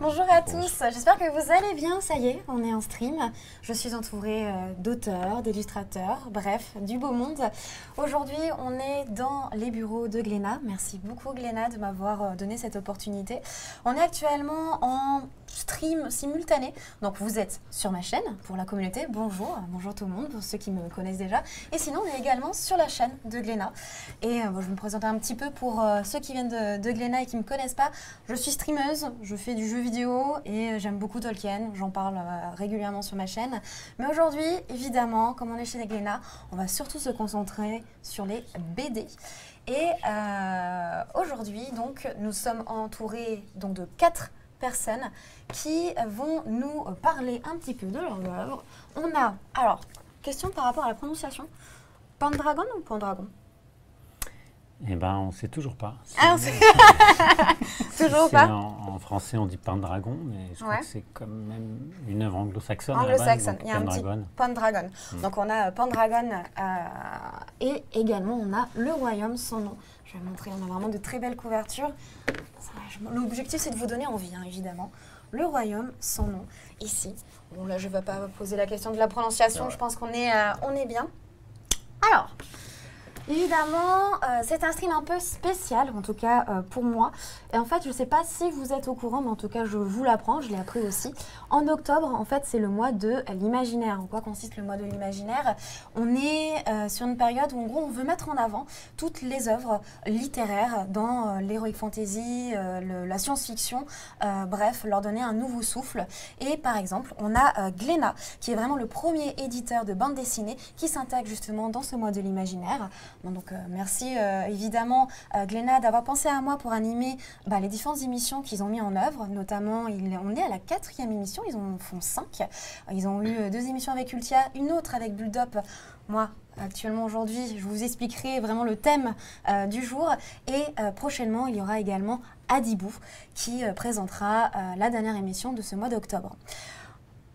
Bonjour à tous, j'espère que vous allez bien, ça y est, on est en stream. Je suis entourée d'auteurs, d'illustrateurs, bref, du beau monde. Aujourd'hui, on est dans les bureaux de Glénat. Merci beaucoup Glénat de m'avoir donné cette opportunité. On est actuellement en stream simultané, donc vous êtes sur ma chaîne pour la communauté. Bonjour, bonjour tout le monde, pour ceux qui me connaissent déjà. Et sinon, on est également sur la chaîne de Glénat. Et je vais me présenter un petit peu pour ceux qui viennent de Glénat et qui ne me connaissent pas. Je suis streameuse, je fais du jeu vidéo et j'aime beaucoup Tolkien, j'en parle régulièrement sur ma chaîne. Mais aujourd'hui, évidemment, comme on est chez Glénat, on va surtout se concentrer sur les BD. Et aujourd'hui, donc, nous sommes entourés donc, de 4 personnes qui vont nous parler un petit peu de leur œuvre. On a, alors, question par rapport à la prononciation, Pendragon ou Pendragon? Eh ben, on ne sait toujours pas. Ah, on sait toujours pas. En français, on dit Pendragon, mais je crois que c'est quand même une œuvre anglo-saxonne. Anglo-saxonne, il y a un petit Pendragon. Donc on a Pendragon et également on a Le Royaume sans nom. Je vais montrer, on a vraiment de très belles couvertures. L'objectif c'est de vous donner envie, hein, évidemment. Le Royaume sans nom, ici. Bon là je ne vais pas poser la question de la prononciation, je pense qu'on est bien. Alors, évidemment, c'est un stream un peu spécial, en tout cas pour moi. Et en fait, je ne sais pas si vous êtes au courant, mais en tout cas, je vous l'apprends, je l'ai appris aussi. En octobre, en fait, c'est le mois de l'imaginaire. En quoi consiste le mois de l'imaginaire? On est sur une période où, en gros, on veut mettre en avant toutes les œuvres littéraires dans l'heroic fantasy, la science-fiction, bref, leur donner un nouveau souffle. Et par exemple, on a Glénat, qui est vraiment le premier éditeur de bande dessinée qui s'intègre justement dans ce mois de l'imaginaire. Bon, donc merci évidemment Glénat d'avoir pensé à moi pour animer les différentes émissions qu'ils ont mis en œuvre, notamment on est à la 4e émission, ils en font 5. Ils ont eu 2 émissions avec Ultia, une autre avec Bulldop. Moi, actuellement aujourd'hui, je vous expliquerai vraiment le thème du jour et prochainement il y aura également Adibou qui présentera la dernière émission de ce mois d'octobre.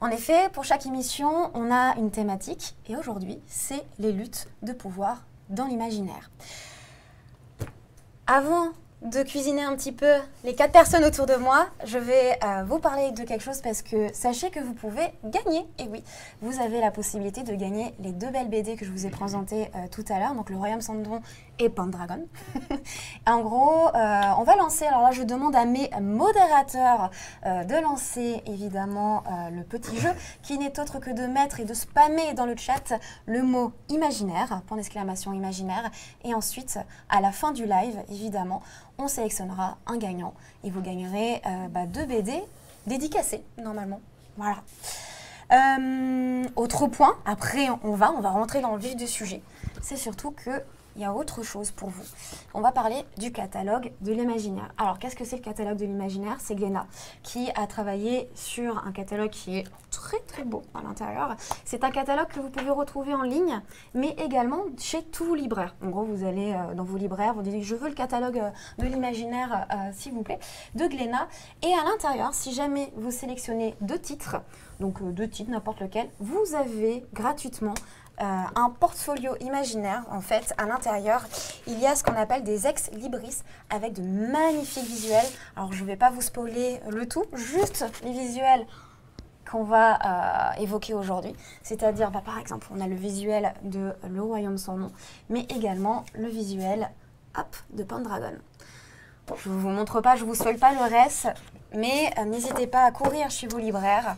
En effet, pour chaque émission, on a une thématique et aujourd'hui, c'est les luttes de pouvoir dans l'imaginaire. Avant de cuisiner un petit peu les 4 personnes autour de moi, je vais vous parler de quelque chose parce que sachez que vous pouvez gagner. Et oui, vous avez la possibilité de gagner les 2 belles BD que je vous ai présentées tout à l'heure, donc Le Royaume sans nom et Pendragon. En gros, on va lancer, alors là je demande à mes modérateurs de lancer évidemment le petit jeu qui n'est autre que de mettre et de spammer dans le chat le mot imaginaire, point d'exclamation imaginaire, et ensuite à la fin du live évidemment, on sélectionnera un gagnant et vous gagnerez 2 BD dédicacés normalement. Voilà. Autre point, après on va rentrer dans le vif du sujet, c'est surtout que il y a autre chose pour vous. On va parler du catalogue de l'imaginaire. Alors, qu'est-ce que c'est le catalogue de l'imaginaire? C'est Glénat qui a travaillé sur un catalogue qui est très très beau à l'intérieur. C'est un catalogue que vous pouvez retrouver en ligne, mais également chez tous vos libraires. En gros, vous allez dans vos libraires, vous dites « Je veux le catalogue de l'imaginaire, s'il vous plaît, de Glénat ». Et à l'intérieur, si jamais vous sélectionnez 2 titres, donc 2 titres, n'importe lequel, vous avez gratuitement un portfolio imaginaire. En fait, à l'intérieur, il y a ce qu'on appelle des ex-libris avec de magnifiques visuels. Alors, je ne vais pas vous spoiler le tout, juste les visuels qu'on va évoquer aujourd'hui. C'est-à-dire, par exemple, on a le visuel de Le Royaume sans nom, mais également le visuel de Pendragon. Je ne vous montre pas, je ne vous spoil pas le reste, mais n'hésitez pas à courir chez vos libraires.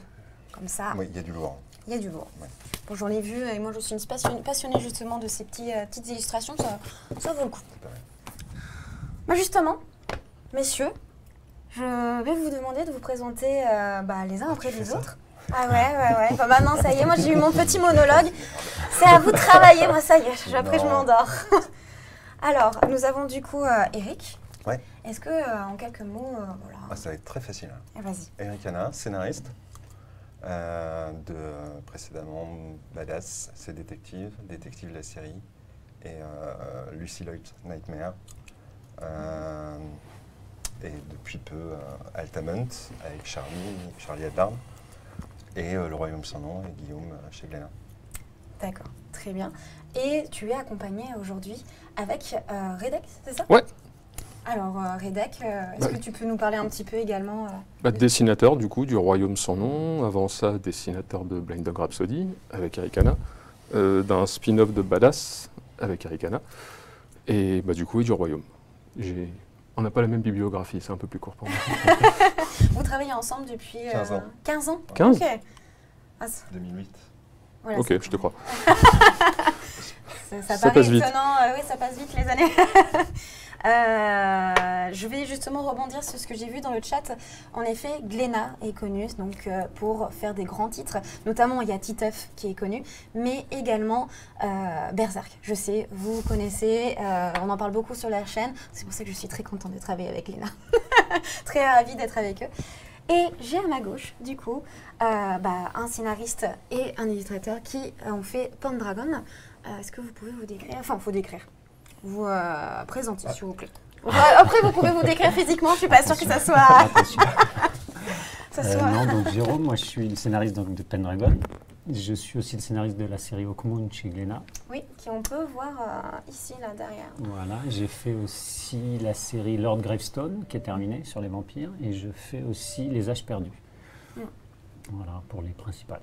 Comme ça. Oui, il y a du lourd. Il y a du lourd. Ouais. Bon, j'en ai vu et moi je suis une passionnée justement de ces petites illustrations, ça vaut le coup. Justement, messieurs, je vais vous demander de vous présenter les uns après les autres. Ah ouais. Maintenant ça y est, moi j'ai eu mon petit monologue. C'est à vous de travailler, moi ça y est, après je m'endors. Alors, nous avons du coup Eric. Ouais. Est-ce que en quelques mots, voilà. Ça va être très facile. Vas-y. Eric Hanna, scénariste. Précédemment Badass, c'est détective la série, et Lucy Lloyd's Nightmare, et depuis peu Altamont avec Charlie Adlam, et Le Royaume sans nom et Guillaume chez Glénat. D'accord, très bien. Et tu es accompagné aujourd'hui avec Redex, c'est ça? Ouais. Alors, Redek, est-ce que tu peux nous parler un petit peu également Dessinateur du coup du Royaume sans nom, avant ça dessinateur de Blind Dog Rhapsody avec Eric Ana, d'un spin-off de Badass avec Eric Ana, et du coup du Royaume. On n'a pas la même bibliographie, c'est un peu plus court pour moi. Vous travaillez ensemble depuis 15 ans. 15 ans 15 Ok. 2008. Voilà, ok, je te crois. Ça Ça paraît passe vite. étonnant, oui, ça passe vite les années. Je vais justement rebondir sur ce que j'ai vu dans le chat. En effet, Glénat est connue donc, pour faire des grands titres. Notamment, il y a Titeuf qui est connu, mais également Berserk. Je sais, vous connaissez, on en parle beaucoup sur la chaîne. C'est pour ça que je suis très contente de travailler avec Glénat. Très ravie d'être avec eux. Et j'ai à ma gauche, du coup, un scénariste et un illustrateur qui ont fait Pendragon. Est-ce que vous pouvez vous décrire? Enfin, il faut décrire. Vous présenter, s'il vous plaît. Après, vous pouvez vous décrire physiquement. Je ne suis pas sûre que ça soit... Non, donc Jérôme, moi je suis le scénariste donc, de Pendragon. Je suis aussi le scénariste de la série Hawkmoon chez Glénat. Oui, qui on peut voir ici, là, derrière. Voilà, j'ai fait aussi la série Lord Gravestone, qui est terminée sur les vampires, et je fais aussi Les Âges perdus. Voilà, pour les principales.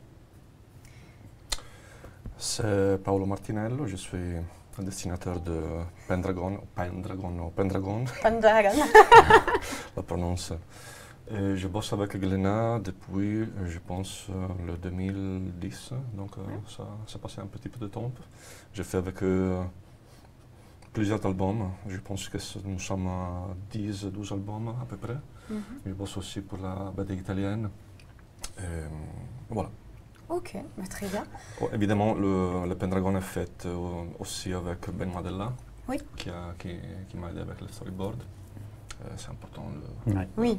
C'est Paolo Martinello, je suis un dessinateur de Pendragon, la prononce. Et je bosse avec Glénat depuis, je pense, le 2010, donc ça passé un petit peu de temps. J'ai fait avec eux plusieurs albums, je pense que nous sommes à 10-12 albums à peu près. Je bosse aussi pour la BD italienne. Et voilà. Ok, très bien. Oh, évidemment, le Pendragon est fait aussi avec Ben Madella, oui. qui m'a aidé avec le storyboard. C'est important de le rappeler.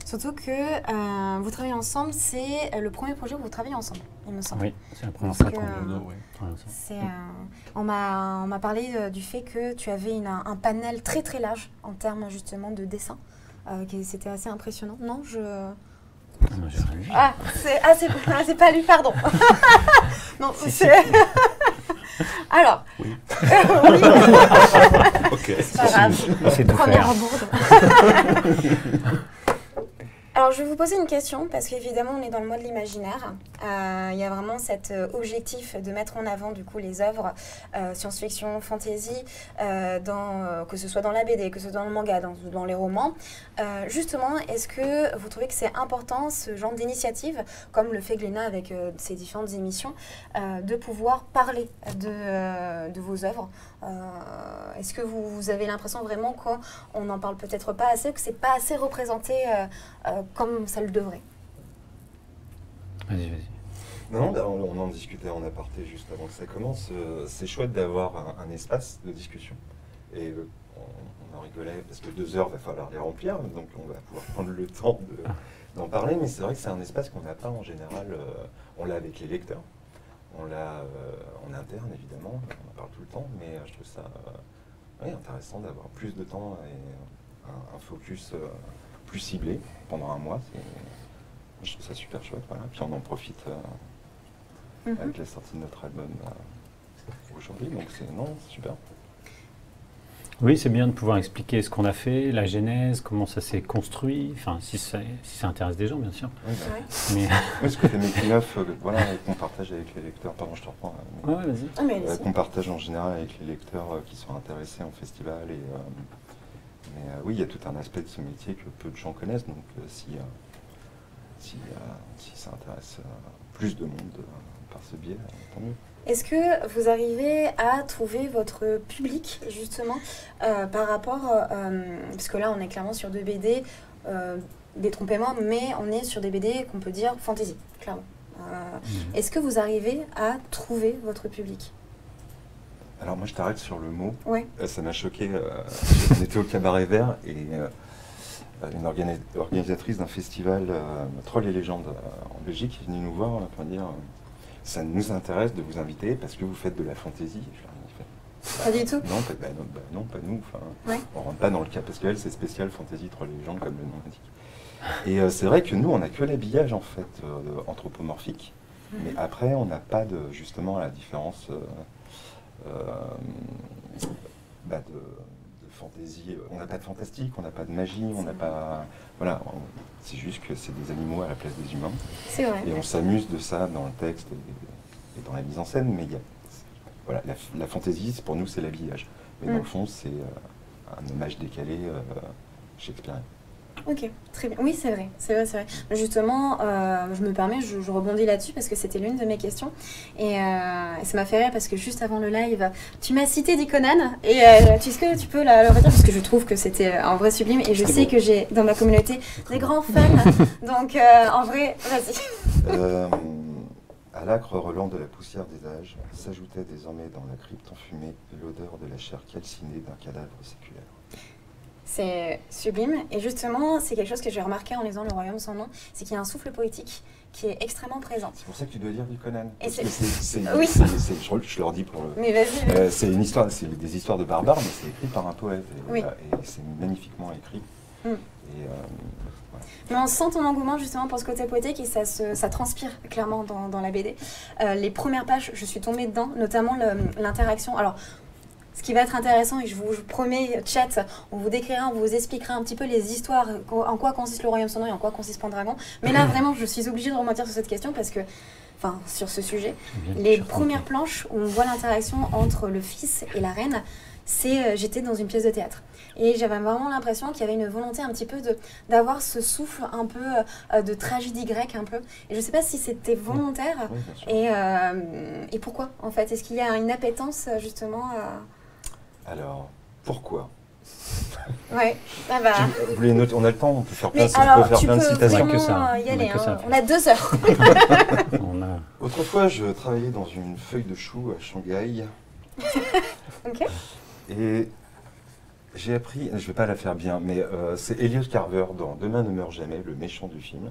Surtout que vous travaillez ensemble, c'est le premier projet où vous travaillez ensemble, il me semble. Oui, c'est la première fois qu'on on m'a parlé du fait que tu avais un panel très très large en termes justement de dessin. C'était assez impressionnant. Non, c'est pas lui, pardon. Non, c'est... Alors. Oui. Oui. Ok. C'est pas grave. C'est première bourde. Alors, je vais vous poser une question, parce qu'évidemment, on est dans le mois de l'imaginaire. Il y a vraiment cet objectif de mettre en avant, du coup, les œuvres science-fiction, fantasy, que ce soit dans la BD, que ce soit dans le manga, dans les romans. Justement, est-ce que vous trouvez que c'est important, ce genre d'initiative, comme le fait Glénat avec ses différentes émissions, de pouvoir parler de vos œuvres? Est-ce que vous avez l'impression vraiment qu'on n'en parle peut-être pas assez, que c'est pas assez représenté comme ça le devrait? Vas-y. Non, on en discutait en aparté juste avant que ça commence. C'est chouette d'avoir un espace de discussion. Et on en rigolait parce que 2 heures, il va falloir les remplir, donc on va pouvoir prendre le temps d'en parler. Mais c'est vrai que c'est un espace qu'on n'a pas en général. On l'a avec les lecteurs. On l'a en interne, évidemment, on en parle tout le temps, mais je trouve ça intéressant d'avoir plus de temps et un focus plus ciblé pendant un mois. Je trouve ça super chouette. Voilà. Puis on en profite avec la sortie de notre album aujourd'hui, donc c'est super. Oui, c'est bien de pouvoir expliquer ce qu'on a fait, la genèse, comment ça s'est construit, enfin si ça intéresse des gens bien sûr. Oui, ce côté making-of qu'on partage avec les lecteurs, pardon je te reprends, vas-y. Qu'on partage en général avec les lecteurs qui sont intéressés en festival. Oui, il y a tout un aspect de ce métier que peu de gens connaissent, donc si ça intéresse plus de monde par ce biais, tant mieux. Est-ce que vous arrivez à trouver votre public, justement, par rapport... parce que là, on est clairement sur 2 BD, détrompez-moi, mais on est sur des BD qu'on peut dire fantasy, clairement. Est-ce que vous arrivez à trouver votre public? Alors moi, je t'arrête sur le mot. Oui. Ça m'a choqué. On était au Cabaret Vert et une organisatrice d'un festival Trolls et légendes en Belgique est venue nous voir pour dire... Ça nous intéresse de vous inviter parce que vous faites de la fantaisie. Pas du tout. Non, pas nous. On rentre pas dans le cas parce qu'elle, c'est spécial fantasy, Trolls et légendes, comme le nom l'indique. Et c'est vrai que nous, on n'a que l'habillage en fait anthropomorphique. Mais après, on n'a pas justement la différence de fantaisie. On n'a pas de fantastique, on n'a pas de magie, on n'a pas... Voilà, c'est juste que c'est des animaux à la place des humains. C'est vrai. Et on s'amuse de ça dans le texte et dans la mise en scène, mais voilà, la fantaisie, pour nous, c'est l'habillage. Mais dans le fond, c'est un hommage décalé shakespearien. Ok, très bien. Oui, c'est vrai, c'est vrai, c'est vrai. Justement, je me permets, je rebondis là-dessus parce que c'était l'une de mes questions. Et ça m'a fait rire parce que juste avant le live, tu m'as cité Dick Conan. Et est-ce que tu peux le redire parce que je trouve que c'était un vrai sublime. Et je sais que j'ai dans ma communauté des grands fans. Donc, en vrai, vas-y. À l'âcre relent de la poussière des âges, s'ajoutait désormais dans la crypte enfumée l'odeur de la chair calcinée d'un cadavre séculaire. C'est sublime. Et justement, c'est quelque chose que j'ai remarqué en lisant Le Royaume sans nom, c'est qu'il y a un souffle poétique qui est extrêmement présent. C'est pour ça que tu dois lire du Conan. Et oui. Je leur dis pour le... Mais vas-y. C'est une histoire, c'est des histoires de barbares, mais c'est écrit par un poète. Et, oui. Et c'est magnifiquement écrit. Et, voilà. Mais on sent ton engouement justement pour ce côté poétique et ça transpire clairement dans la BD. Les premières pages, je suis tombée dedans, notamment l'interaction. Alors, ce qui va être intéressant, et je vous promets, chat, on vous décrira, on vous expliquera un petit peu les histoires, en quoi consiste le Royaume sans nom et en quoi consiste Pendragon. Mais là, vraiment, je suis obligée de remonter sur cette question parce que, enfin, sur ce sujet, les premières planches où on voit l'interaction entre le fils et la reine, j'étais dans une pièce de théâtre. Et j'avais vraiment l'impression qu'il y avait une volonté un petit peu d'avoir ce souffle un peu de tragédie grecque un peu. Et je ne sais pas si c'était volontaire et pourquoi en fait. Est-ce qu'il y a une appétence justement Alors, pourquoi? Ouais, ah bah... Vous voulez noter, on a le temps, on peut faire plein, plein de citations. Que ça. Y aller, on a 2 heures. Autrefois, je travaillais dans une feuille de chou à Shanghai. Ok. Et j'ai appris, je ne vais pas la faire bien, mais c'est Elliot Carver dans Demain ne meurt jamais, le méchant du film,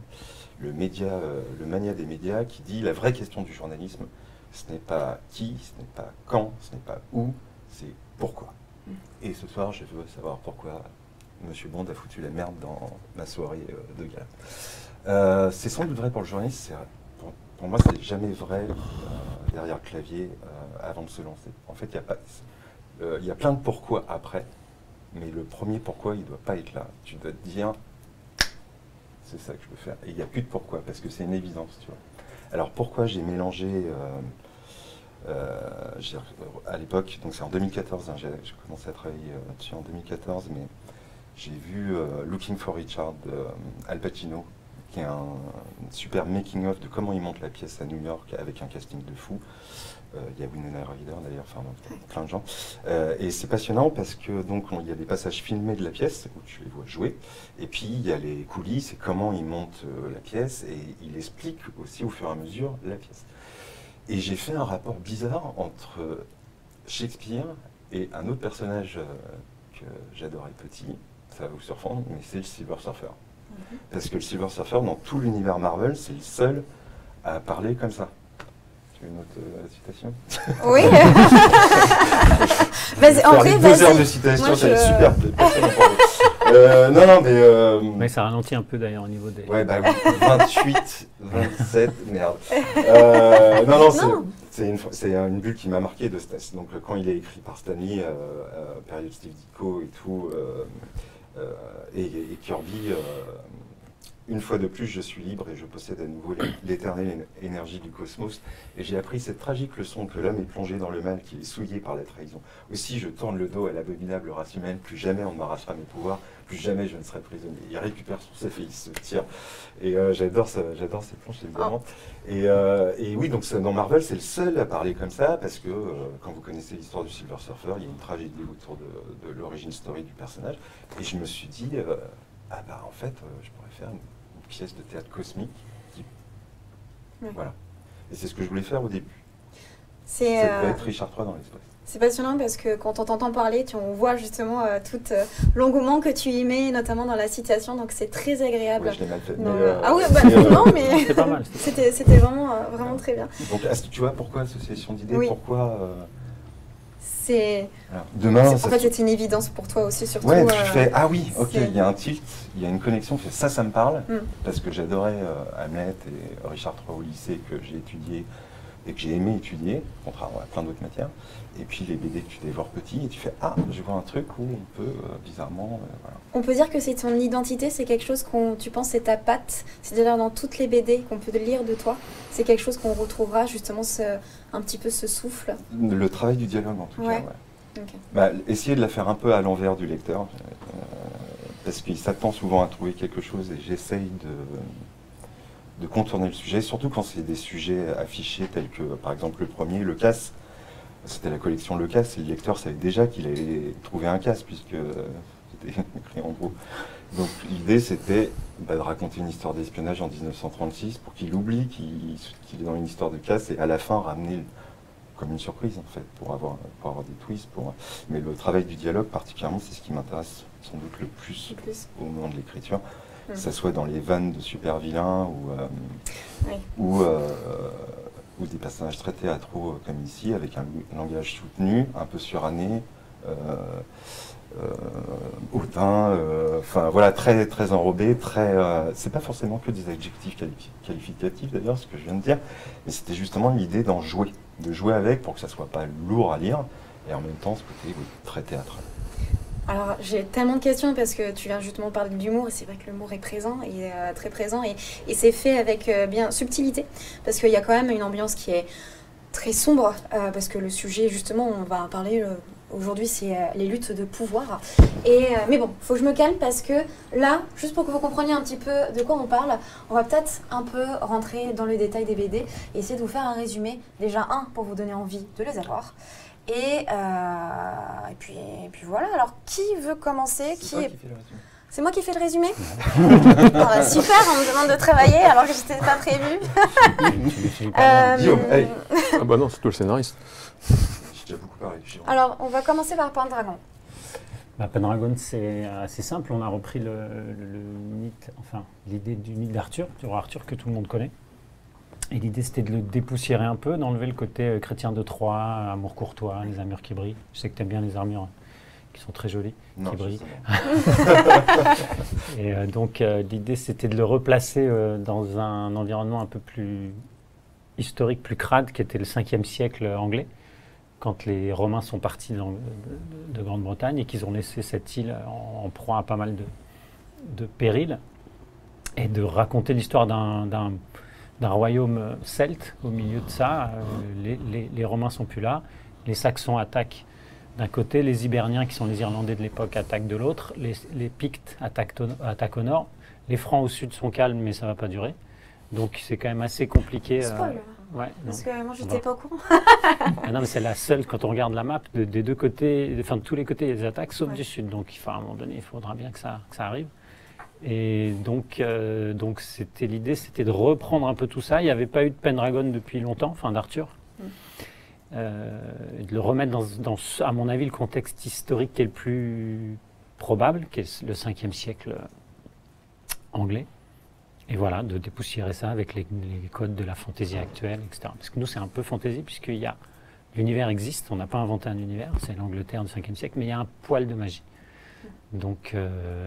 le mania des médias, qui dit la vraie question du journalisme, ce n'est pas qui, ce n'est pas quand, ce n'est pas où, c'est pourquoi. Et ce soir, je veux savoir pourquoi M. Bond a foutu la merde dans ma soirée de gala. C'est sans doute vrai pour le journaliste, pour moi, c'est jamais vrai derrière le clavier avant de se lancer. En fait, il y a plein de pourquoi après. Mais le premier pourquoi, il ne doit pas être là. Tu dois te dire, c'est ça que je veux faire. Et il n'y a plus de pourquoi, parce que c'est une évidence, tu vois. Alors pourquoi j'ai mélangé, à l'époque, donc c'est en 2014, j'ai commencé à travailler là-dessus en 2014, mais j'ai vu Looking for Richard de Al Pacino, qui est un super making-of de comment il monte la pièce à New York avec un casting de fou. Il y a Winona Ryder d'ailleurs, enfin plein de gens. Et c'est passionnant parce que donc il y a des passages filmés de la pièce où tu les vois jouer. Et puis il y a les coulisses et comment il monte la pièce et il explique aussi au fur et à mesure la pièce. Et j'ai fait un rapport bizarre entre Shakespeare et un autre personnage que j'adorais petit, ça va vous surprendre, mais c'est le Silver Surfer. Parce que le Silver Surfer, dans tout l'univers Marvel, c'est le seul à parler comme ça. Une autre citation? Oui. Vas-y, en vrai, vas-y. 2 heures de citation, c'est super. Non, mais ça ralentit un peu d'ailleurs au niveau des... Ouais, bah oui, 28, 27, merde. Non, c'est une bulle qui m'a marqué de Stas. Donc quand il est écrit par Stanley, période Steve Ditko et tout, et Kirby... Une fois de plus, je suis libre et je possède à nouveau l'éternelle énergie du cosmos. Et j'ai appris cette tragique leçon que l'homme est plongé dans le mal, qu'il est souillé par la trahison. Aussi, je tourne le dos à l'abominable race humaine. Plus jamais on ne m'arrachera mes pouvoirs. Plus jamais je ne serai prisonnier. Il récupère son chef et il se tire. Et j'adore ces planches, évidemment. Et oui, donc dans Marvel, c'est le seul à parler comme ça, parce que quand vous connaissez l'histoire du Silver Surfer, il y a une tragédie autour de l'origine story du personnage. Et je me suis dit... en fait, je pourrais faire une pièce de théâtre cosmique qui... Voilà. Et c'est ce que je voulais faire au début. Ça devait être Richard III dans l'espace. C'est passionnant parce que quand on t'entend parler, on voit justement tout l'engouement que tu y mets, notamment dans la citation, donc c'est très agréable. Oui, je l'ai mal fait. Ah oui, non, mais c'était pas mal. C'était vraiment très bien. Donc, tu vois, pourquoi association d'idées? Oui. Pourquoi Demain, en fait, c'est une évidence pour toi aussi, surtout. Ouais, tu fais, ah oui, ok, il y a un tilt, il y a une connexion, ça me parle, parce que j'adorais Hamlet et Richard III au lycée, que j'ai étudié et que j'ai aimé étudier, contrairement à plein d'autres matières. Et puis les BD que tu dévores petit et tu fais ah, je vois un truc où on peut bizarrement. Voilà. On peut dire que c'est ton identité, c'est quelque chose tu penses c'est ta patte, c'est-à-dire dans toutes les BD qu'on peut lire de toi, c'est quelque chose qu'on retrouvera justement un petit peu ce souffle. Le travail du dialogue en tout cas. Ouais. Okay. Bah, essayer de la faire un peu à l'envers du lecteur, parce qu'il s'attend souvent à trouver quelque chose et j'essaye de contourner le sujet, surtout quand c'est des sujets affichés tels que par exemple le premier, le casse. C'était la collection Le Casse et le lecteur savait déjà qu'il allait trouver un casse puisque c'était écrit en gros. Donc l'idée c'était de raconter une histoire d'espionnage en 1936 pour qu'il oublie qu'il est dans une histoire de casse et à la fin ramener comme une surprise en fait pour avoir des twists. Mais le travail du dialogue particulièrement c'est ce qui m'intéresse sans doute le plus au moment de l'écriture. Que ça soit dans les vannes de super vilains ou des personnages très théâtraux comme ici, avec un langage soutenu, un peu suranné, hautain, enfin voilà, très, très enrobé, c'est pas forcément que des adjectifs qualificatifs d'ailleurs, ce que je viens de dire, mais c'était justement l'idée d'en jouer, de jouer avec pour que ça soit pas lourd à lire, et en même temps ce côté très théâtral. Alors j'ai tellement de questions parce que tu viens justement de parler de l'humour et c'est vrai que l'humour est présent et très présent et c'est fait avec bien subtilité parce qu'il y a quand même une ambiance qui est très sombre parce que le sujet justement on va parler aujourd'hui c'est les luttes de pouvoir mais bon faut que je me calme parce que là juste pour que vous compreniez un petit peu de quoi on parle on va peut-être un peu rentrer dans le détail des BD et essayer de vous faire un résumé déjà pour vous donner envie de les avoir. Et puis voilà, alors qui veut commencer? C'est moi qui fais le résumé. Super, on me demande de travailler alors que je n'étais pas prévu. Ah bah non, c'est toi le scénariste. J'ai déjà beaucoup parlé. Alors, on va commencer par Pendragon. Pendragon, c'est assez simple. On a repris le mythe, enfin l'idée du mythe d'Arthur, du roi Arthur que tout le monde connaît. Et l'idée, c'était de le dépoussiérer un peu, d'enlever le côté chrétien de Troie, amour courtois, les armures qui brillent. Je sais que tu aimes bien les armures qui sont très jolies, qui brillent. Et donc, l'idée, c'était de le replacer dans un environnement un peu plus historique, plus crade, qui était le 5e siècle anglais, quand les Romains sont partis de Grande-Bretagne et qu'ils ont laissé cette île en proie à pas mal de périls, et de raconter l'histoire d'un royaume celte au milieu de ça. Les Romains sont plus là, les Saxons attaquent d'un côté, les Hiberniens qui sont les Irlandais de l'époque attaquent de l'autre, les Pictes attaquent au nord, les Francs au sud sont calmes mais ça ne va pas durer. Donc c'est quand même assez compliqué. Spoil. Ouais, parce que moi j'étais pas au courant. Non mais c'est la seule, quand on regarde la map, des deux côtés, enfin de tous les côtés il y a des attaques sauf du sud, donc à un moment donné il faudra bien que ça arrive. Et donc l'idée, c'était de reprendre un peu tout ça. Il n'y avait pas eu de Pendragon depuis longtemps, enfin d'Arthur. De le remettre dans, à mon avis, le contexte historique qui est le plus probable, qui est le 5e siècle anglais. Et voilà, de dépoussiérer ça avec les codes de la fantaisie actuelle, etc. Parce que nous, c'est un peu fantaisie, puisqu'il y a l'univers existe, on n'a pas inventé un univers, c'est l'Angleterre du 5e siècle, mais il y a un poil de magie. Donc,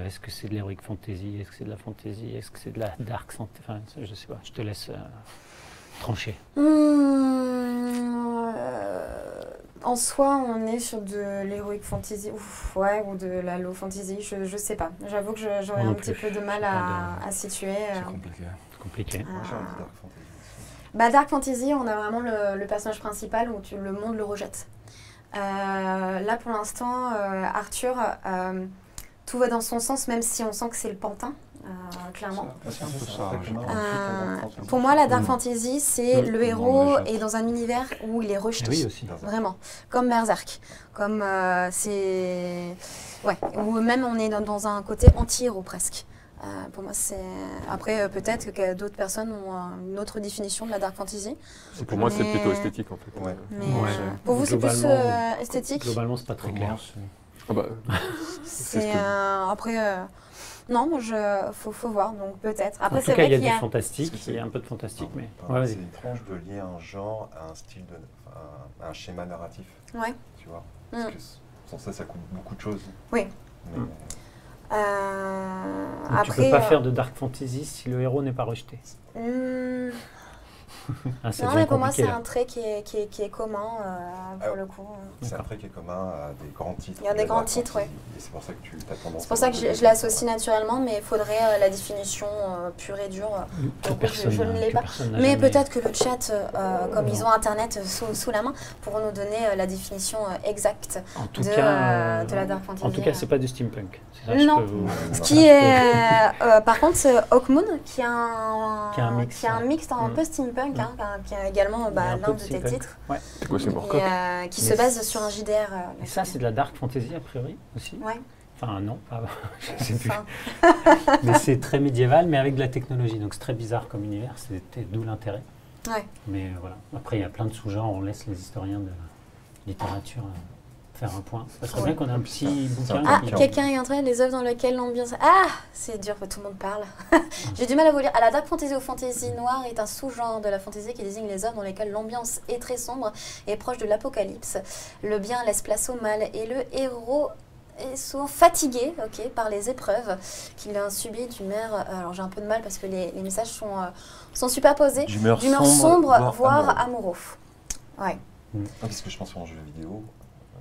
est-ce que c'est de l'heroic fantasy? Est-ce que c'est de la fantasy? Est-ce que c'est de la dark fantasy? Enfin, je sais pas, je te laisse trancher. En soi, on est sur de l'heroic fantasy ou de la low fantasy, je sais pas. J'avoue que j'aurais un petit peu de mal à situer. C'est compliqué. C'est compliqué. Moi, j'ai envie dark fantasy. Dark fantasy, on a vraiment le personnage principal où le monde le rejette. Là, pour l'instant, Arthur, tout va dans son sens, même si on sent que c'est le pantin, clairement. Pour moi, la Dark Fantasy, c'est le héros est dans un univers où il est rejeté. Oui, aussi. Vraiment. Comme Berserk. Comme ou même on est dans un côté anti-héros presque. Pour moi, c'est. Après, peut-être que d'autres personnes ont une autre définition de la Dark Fantasy. Pour moi, c'est plutôt esthétique en fait. Ouais. Mais, pour vous, c'est plus esthétique? Globalement, c'est pas très clair. Ah bah, c'est après. Non, moi, faut voir, donc peut-être. Après, en tout cas, il y a du fantastique, il y a un peu de fantastique, mais. C'est étrange de lier un genre à un style à un schéma narratif. Ouais. Tu vois. Parce que sans ça coupe beaucoup de choses. Oui. Mais, après, tu peux pas faire de dark fantasy si le héros n'est pas rejeté. Ah, ça Non, devient mais pour moi, compliqué, c'est là. un trait qui est commun pour le coup. C'est un trait qui est commun à des grands titres. Il y a des grands titres, ouais. Et c'est pour ça que tu as tendance. C'est pour ça que je l'associe naturellement, mais il faudrait la définition pure et dure. Donc, je ne l'ai pas. Mais peut-être que le chat, comme ils ont Internet sous la main, pourront nous donner la définition exacte de la Dark Fantasy. En tout cas, c'est pas du steampunk. Ça, non. Ce qui est, par contre, Hawkmoon, qui a un mix un peu steampunk, qui a également l'un de tes titres, ouais. qui se base sur un JDR. Et ça, c'est de la dark fantasy a priori aussi. Ouais. Enfin non, je sais plus. Mais c'est très médiéval, mais avec de la technologie. Donc c'est très bizarre comme univers, c'était d'où l'intérêt. Ouais. Mais voilà. Après, il y a plein de sous-genres. On laisse les historiens de littérature faire un point. Ça serait bien qu'on ait un petit bouquin. Ah, quelqu'un est en train les œuvres dans lesquelles l'ambiance. Ah, c'est dur, tout le monde parle. J'ai du mal à vous lire. La dark fantasy ou fantasy noire est un sous-genre de la fantasy qui désigne les œuvres dans lesquelles l'ambiance est très sombre et proche de l'apocalypse. Le bien laisse place au mal et le héros est souvent fatigué par les épreuves qu'il a subies d'humeur. Alors j'ai un peu de mal parce que les messages sont superposés. D'humeur sombre, voire amoureux. Ouais. Qu'est-ce que je pense en jeu vidéo?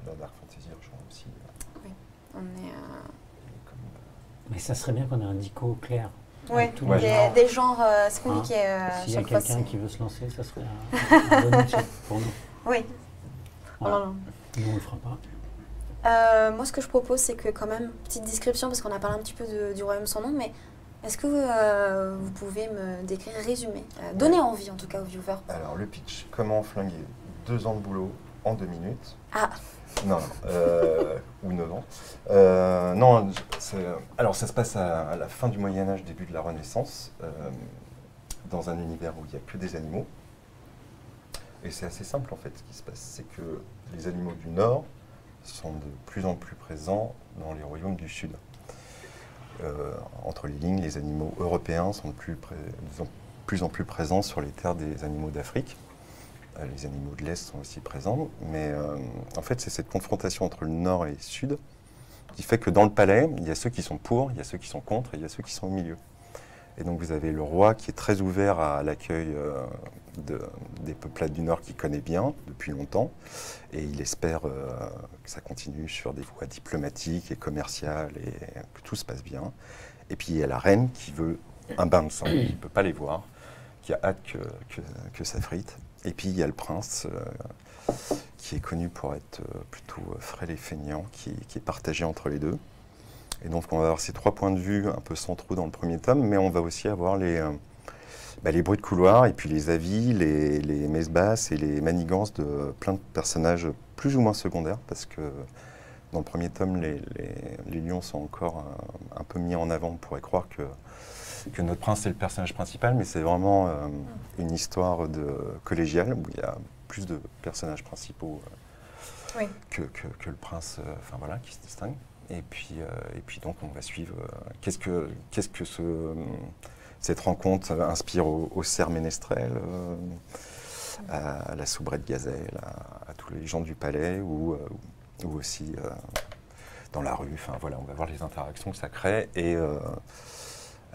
La Dark Fantasy rejoint aussi. Oui, on est. Mais ça serait bien qu'on ait un dico clair. Oui, des genres, c'est compliqué. S'il y a quelqu'un qui veut se lancer, ça serait un bon outil pour nous. Oui. Voilà. Oh, nous, on ne le fera pas. Moi, ce que je propose, c'est que quand même, petite description, parce qu'on a parlé un petit peu du Royaume sans nom, mais est-ce que vous pouvez me décrire, résumer, donner envie en tout cas aux viewers? Alors, le pitch, comment flinguer 2 ans de boulot en 2 minutes. Ah. Non, ou 9 ans. Non, alors ça se passe à la fin du Moyen-Âge, début de la Renaissance, dans un univers où il n'y a que des animaux. Et c'est assez simple en fait ce qui se passe, c'est que les animaux du Nord sont de plus en plus présents dans les royaumes du Sud. Entre les lignes, les animaux européens sont de plus en plus présents sur les terres des animaux d'Afrique. Les animaux de l'Est sont aussi présents, mais en fait, c'est cette confrontation entre le Nord et le Sud qui fait que dans le palais, il y a ceux qui sont pour, il y a ceux qui sont contre, et il y a ceux qui sont au milieu. Et donc, vous avez le roi qui est très ouvert à l'accueil des peuplades du Nord qu'il connaît bien depuis longtemps, et il espère que ça continue sur des voies diplomatiques et commerciales, et que tout se passe bien. Et puis, il y a la reine qui veut un bain de sang, qui ne peut pas les voir, qui a hâte que ça frite. Et puis il y a le prince qui est connu pour être plutôt frêle et feignant, qui est partagé entre les deux. Et donc on va avoir ces 3 points de vue un peu centraux dans le premier tome, mais on va aussi avoir les bruits de couloir et puis les avis, les messes basses et les manigances de plein de personnages plus ou moins secondaires, parce que dans le premier tome, les lions sont encore un peu mis en avant. On pourrait croire que notre prince c'est le personnage principal, mais c'est vraiment une histoire collégiale où il y a plus de personnages principaux que le prince, qui se distingue. Et puis donc on va suivre qu'est-ce que cette rencontre inspire au cerf ménestrel, à la soubrette gazelle, à tous les gens du palais ou aussi dans la rue. Enfin voilà, on va voir les interactions que ça crée et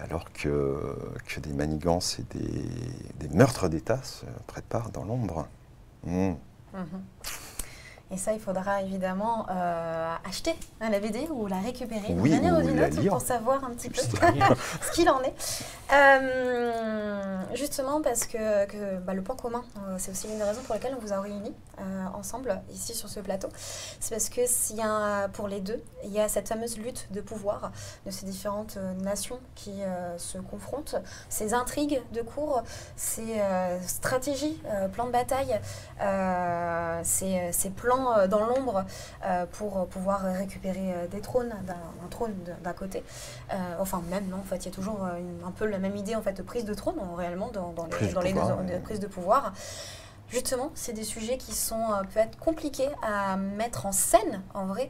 alors que des manigances et des meurtres d'État se préparent dans l'ombre. Et ça, il faudra évidemment acheter la BD ou la récupérer d'une manière ou d'une autre lire pour savoir un petit peu ce qu'il en est. Justement parce que le point commun, c'est aussi l'une des raisons pour lesquelles on vous a réunis ensemble ici sur ce plateau. C'est parce que pour les deux, il y a cette fameuse lutte de pouvoir de ces différentes nations qui se confrontent, ces intrigues de cour, ces stratégies, plans de bataille, ces plans dans l'ombre pour pouvoir récupérer des trônes, un trône d'un côté. Même non, en fait, il y a toujours un peu la même idée en fait, de prise de trône, réellement, dans les deux prises de pouvoir. Justement, c'est des sujets qui sont peut-être compliqués à mettre en scène, en vrai,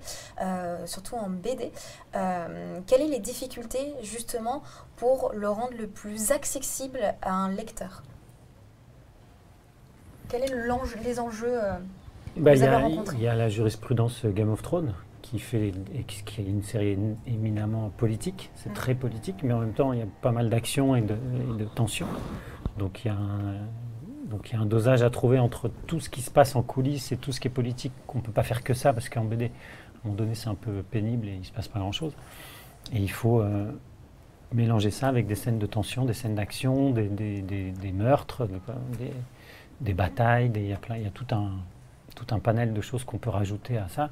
surtout en BD. Quelles sont les difficultés, justement, pour le rendre le plus accessible à un lecteur? Quels sont les enjeux Il y a la jurisprudence Game of Thrones qui est une série éminemment politique. C'est très politique, mais en même temps, il y a pas mal d'action et de tension. Donc il y a Donc il y a un dosage à trouver entre tout ce qui se passe en coulisses et tout ce qui est politique, qu'on ne peut pas faire que ça, parce qu'en BD, à un moment donné, c'est un peu pénible et il ne se passe pas grand-chose. Et il faut mélanger ça avec des scènes de tension, des scènes d'action, des meurtres, des batailles, il y a tout un panel de choses qu'on peut rajouter à ça,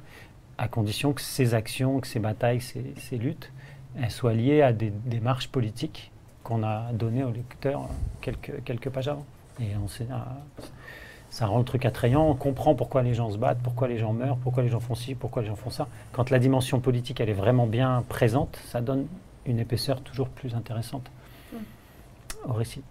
à condition que ces actions, que ces batailles, ces luttes, elles soient liées à des démarches politiques qu'on a données au lecteur quelques pages avant. Et ça rend le truc attrayant, on comprend pourquoi les gens se battent, pourquoi les gens meurent, pourquoi les gens font ci, pourquoi les gens font ça. Quand la dimension politique elle est vraiment bien présente, ça donne une épaisseur toujours plus intéressante au récit.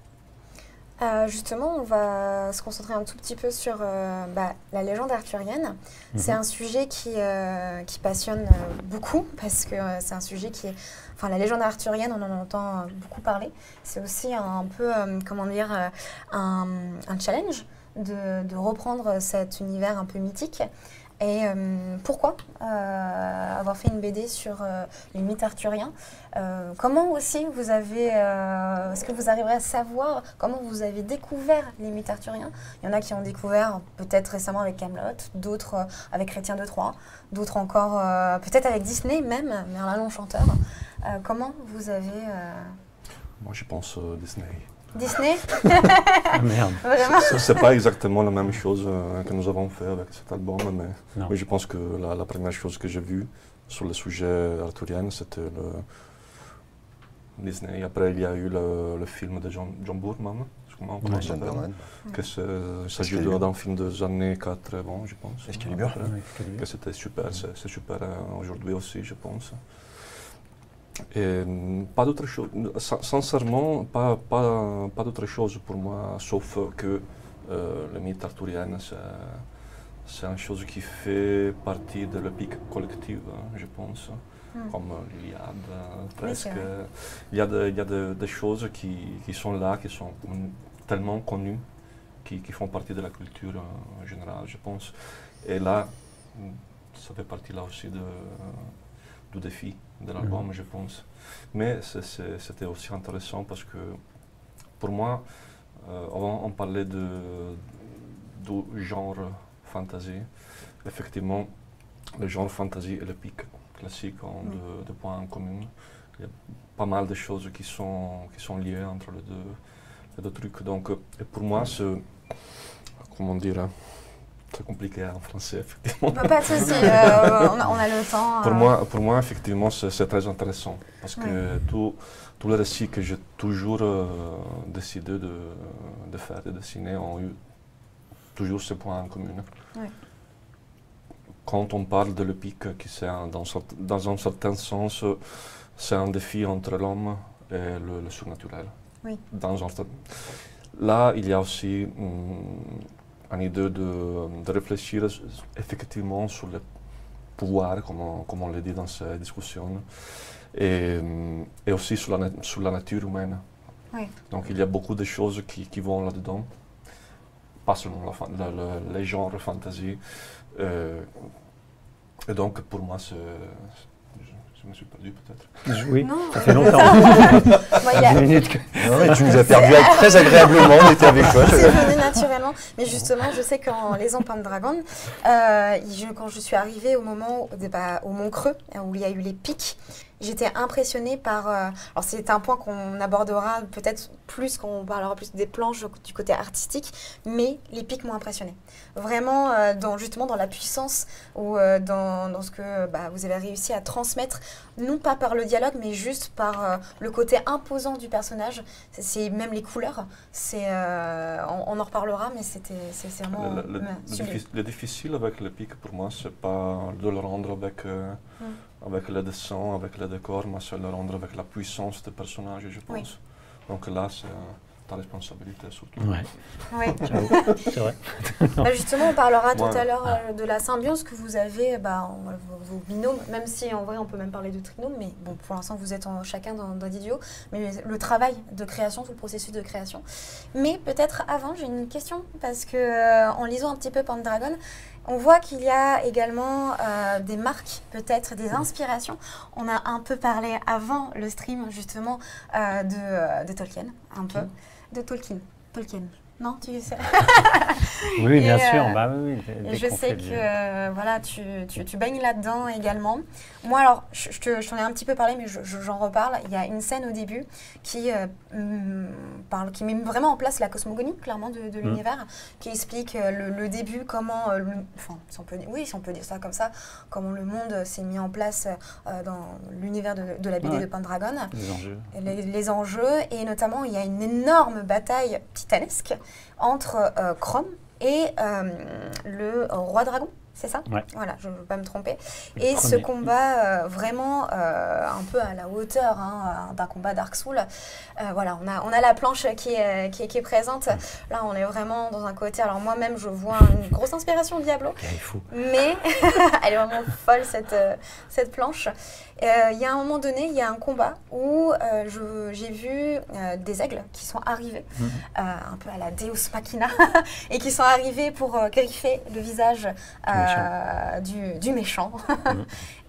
Justement, on va se concentrer un tout petit peu sur la légende arthurienne. C'est un sujet qui passionne beaucoup parce que c'est un sujet qui est... Enfin, la légende arthurienne, on en entend beaucoup parler. C'est aussi un peu, un challenge de reprendre cet univers un peu mythique. Et pourquoi avoir fait une BD sur les mythes arthuriens? Comment aussi vous avez... est-ce que vous arriverez à savoir comment vous avez découvert les mythes arthuriens? Il y en a qui ont découvert peut-être récemment avec Camelot, d'autres avec Chrétien de Troyes, d'autres encore peut-être avec Disney même, Merlin l'Enchanteur. Comment vous avez... Moi je pense Disney. Disney? Merde. Vraiment? C'est pas exactement la même chose que nous avons fait avec cet album, mais je pense que la première chose que j'ai vue sur le sujet arthurien, c'était le Disney. Après, il y a eu le film de John Boorman, que s'agit d'un film des années 80, je pense. Excalibur. Que c'était super, c'est super aujourd'hui aussi, je pense. Et pas d'autre chose, sincèrement, pas d'autre chose pour moi, sauf que le mythe arthurien, c'est une chose qui fait partie de l'épique collective, je pense, comme l'Iliade, presque. Il y a des choses qui sont là, qui sont tellement connues, qui font partie de la culture générale, je pense. Et là, ça fait partie là aussi du défi de l'album, je pense. Mais c'était aussi intéressant parce que, pour moi, avant on parlait du genre fantasy. Effectivement, le genre fantasy et l'épique classique ont des points en commun. Il y a pas mal de choses qui sont liées entre les deux trucs. Donc, et pour moi, comment dire, c'est compliqué en français, effectivement. Pas de souci, on a le temps. Pour moi, effectivement, c'est très intéressant parce que tous les récits que j'ai toujours décidé de faire, de dessiner, ont eu toujours ce point en commun. Quand on parle de l'épique, dans un certain sens, c'est un défi entre l'homme et le surnaturel. Là, il y a aussi une idée de réfléchir effectivement sur le pouvoir, comme on l'a dit dans cette discussion, et aussi sur la nature humaine. Donc il y a beaucoup de choses qui vont là-dedans, pas seulement les genres fantasy. Et donc pour moi, je me suis perdu peut-être. Oui, non, ça fait longtemps. Tu nous as perdu très agréablement, on était avec toi. C'est venu naturellement. Mais justement, je sais qu'en lisant Pendragon, quand je suis arrivée au moment au Mont Creux, où il y a eu les pics, j'étais impressionnée par... alors c'est un point qu'on abordera peut-être plus quand on parlera plus des planches du côté artistique, mais les pics m'ont impressionnée. Vraiment, justement dans la puissance ou dans ce que vous avez réussi à transmettre, non pas par le dialogue, mais juste par le côté imposant du personnage. C'est même les couleurs. On en reparlera, mais c'est vraiment le difficile avec le pic pour moi, c'est pas de le rendre avec le dessin, avec le décor, mais c'est le rendre avec la puissance des personnages, je pense. Donc là, c'est ta responsabilité surtout. Oui, c'est vrai. Justement, on parlera tout à l'heure de la symbiose que vous avez, vos binômes, même si en vrai on peut même parler de trinôme, mais bon, pour l'instant vous êtes chacun dans des duos, mais le travail de création, tout le processus de création. Mais peut-être avant, j'ai une question, parce que en lisant un petit peu Pendragon, on voit qu'il y a également des marques, peut-être des inspirations. On a un peu parlé avant le stream justement de Tolkien, un peu. De Tolkien. Non, tu sais. Oui, bien sûr. Bah, oui, et je sais que voilà, tu baignes là-dedans également. Moi, alors, je t'en ai un petit peu parlé, mais j'en reparle. Il y a une scène au début qui met vraiment en place la cosmogonie, clairement, de l'univers, qui explique le début, comment, si on peut dire ça comme ça, comment le monde s'est mis en place dans l'univers de la BD de Pendragon. Les enjeux. Les enjeux, et notamment, il y a une énorme bataille titanesque entre Chrome et le roi dragon, c'est ça? Ouais. Voilà, je ne veux pas me tromper. Et ce combat, vraiment un peu à la hauteur d'un combat Dark Souls. Voilà, on a la planche qui est présente. Là, on est vraiment dans un côté. Alors moi-même, je vois une grosse inspiration Diablo. Mais elle est vraiment folle, cette planche. Il y a un moment donné, il y a un combat où j'ai vu des aigles qui sont arrivés, un peu à la Deus Machina, et qui sont arrivés pour griffer le visage du méchant.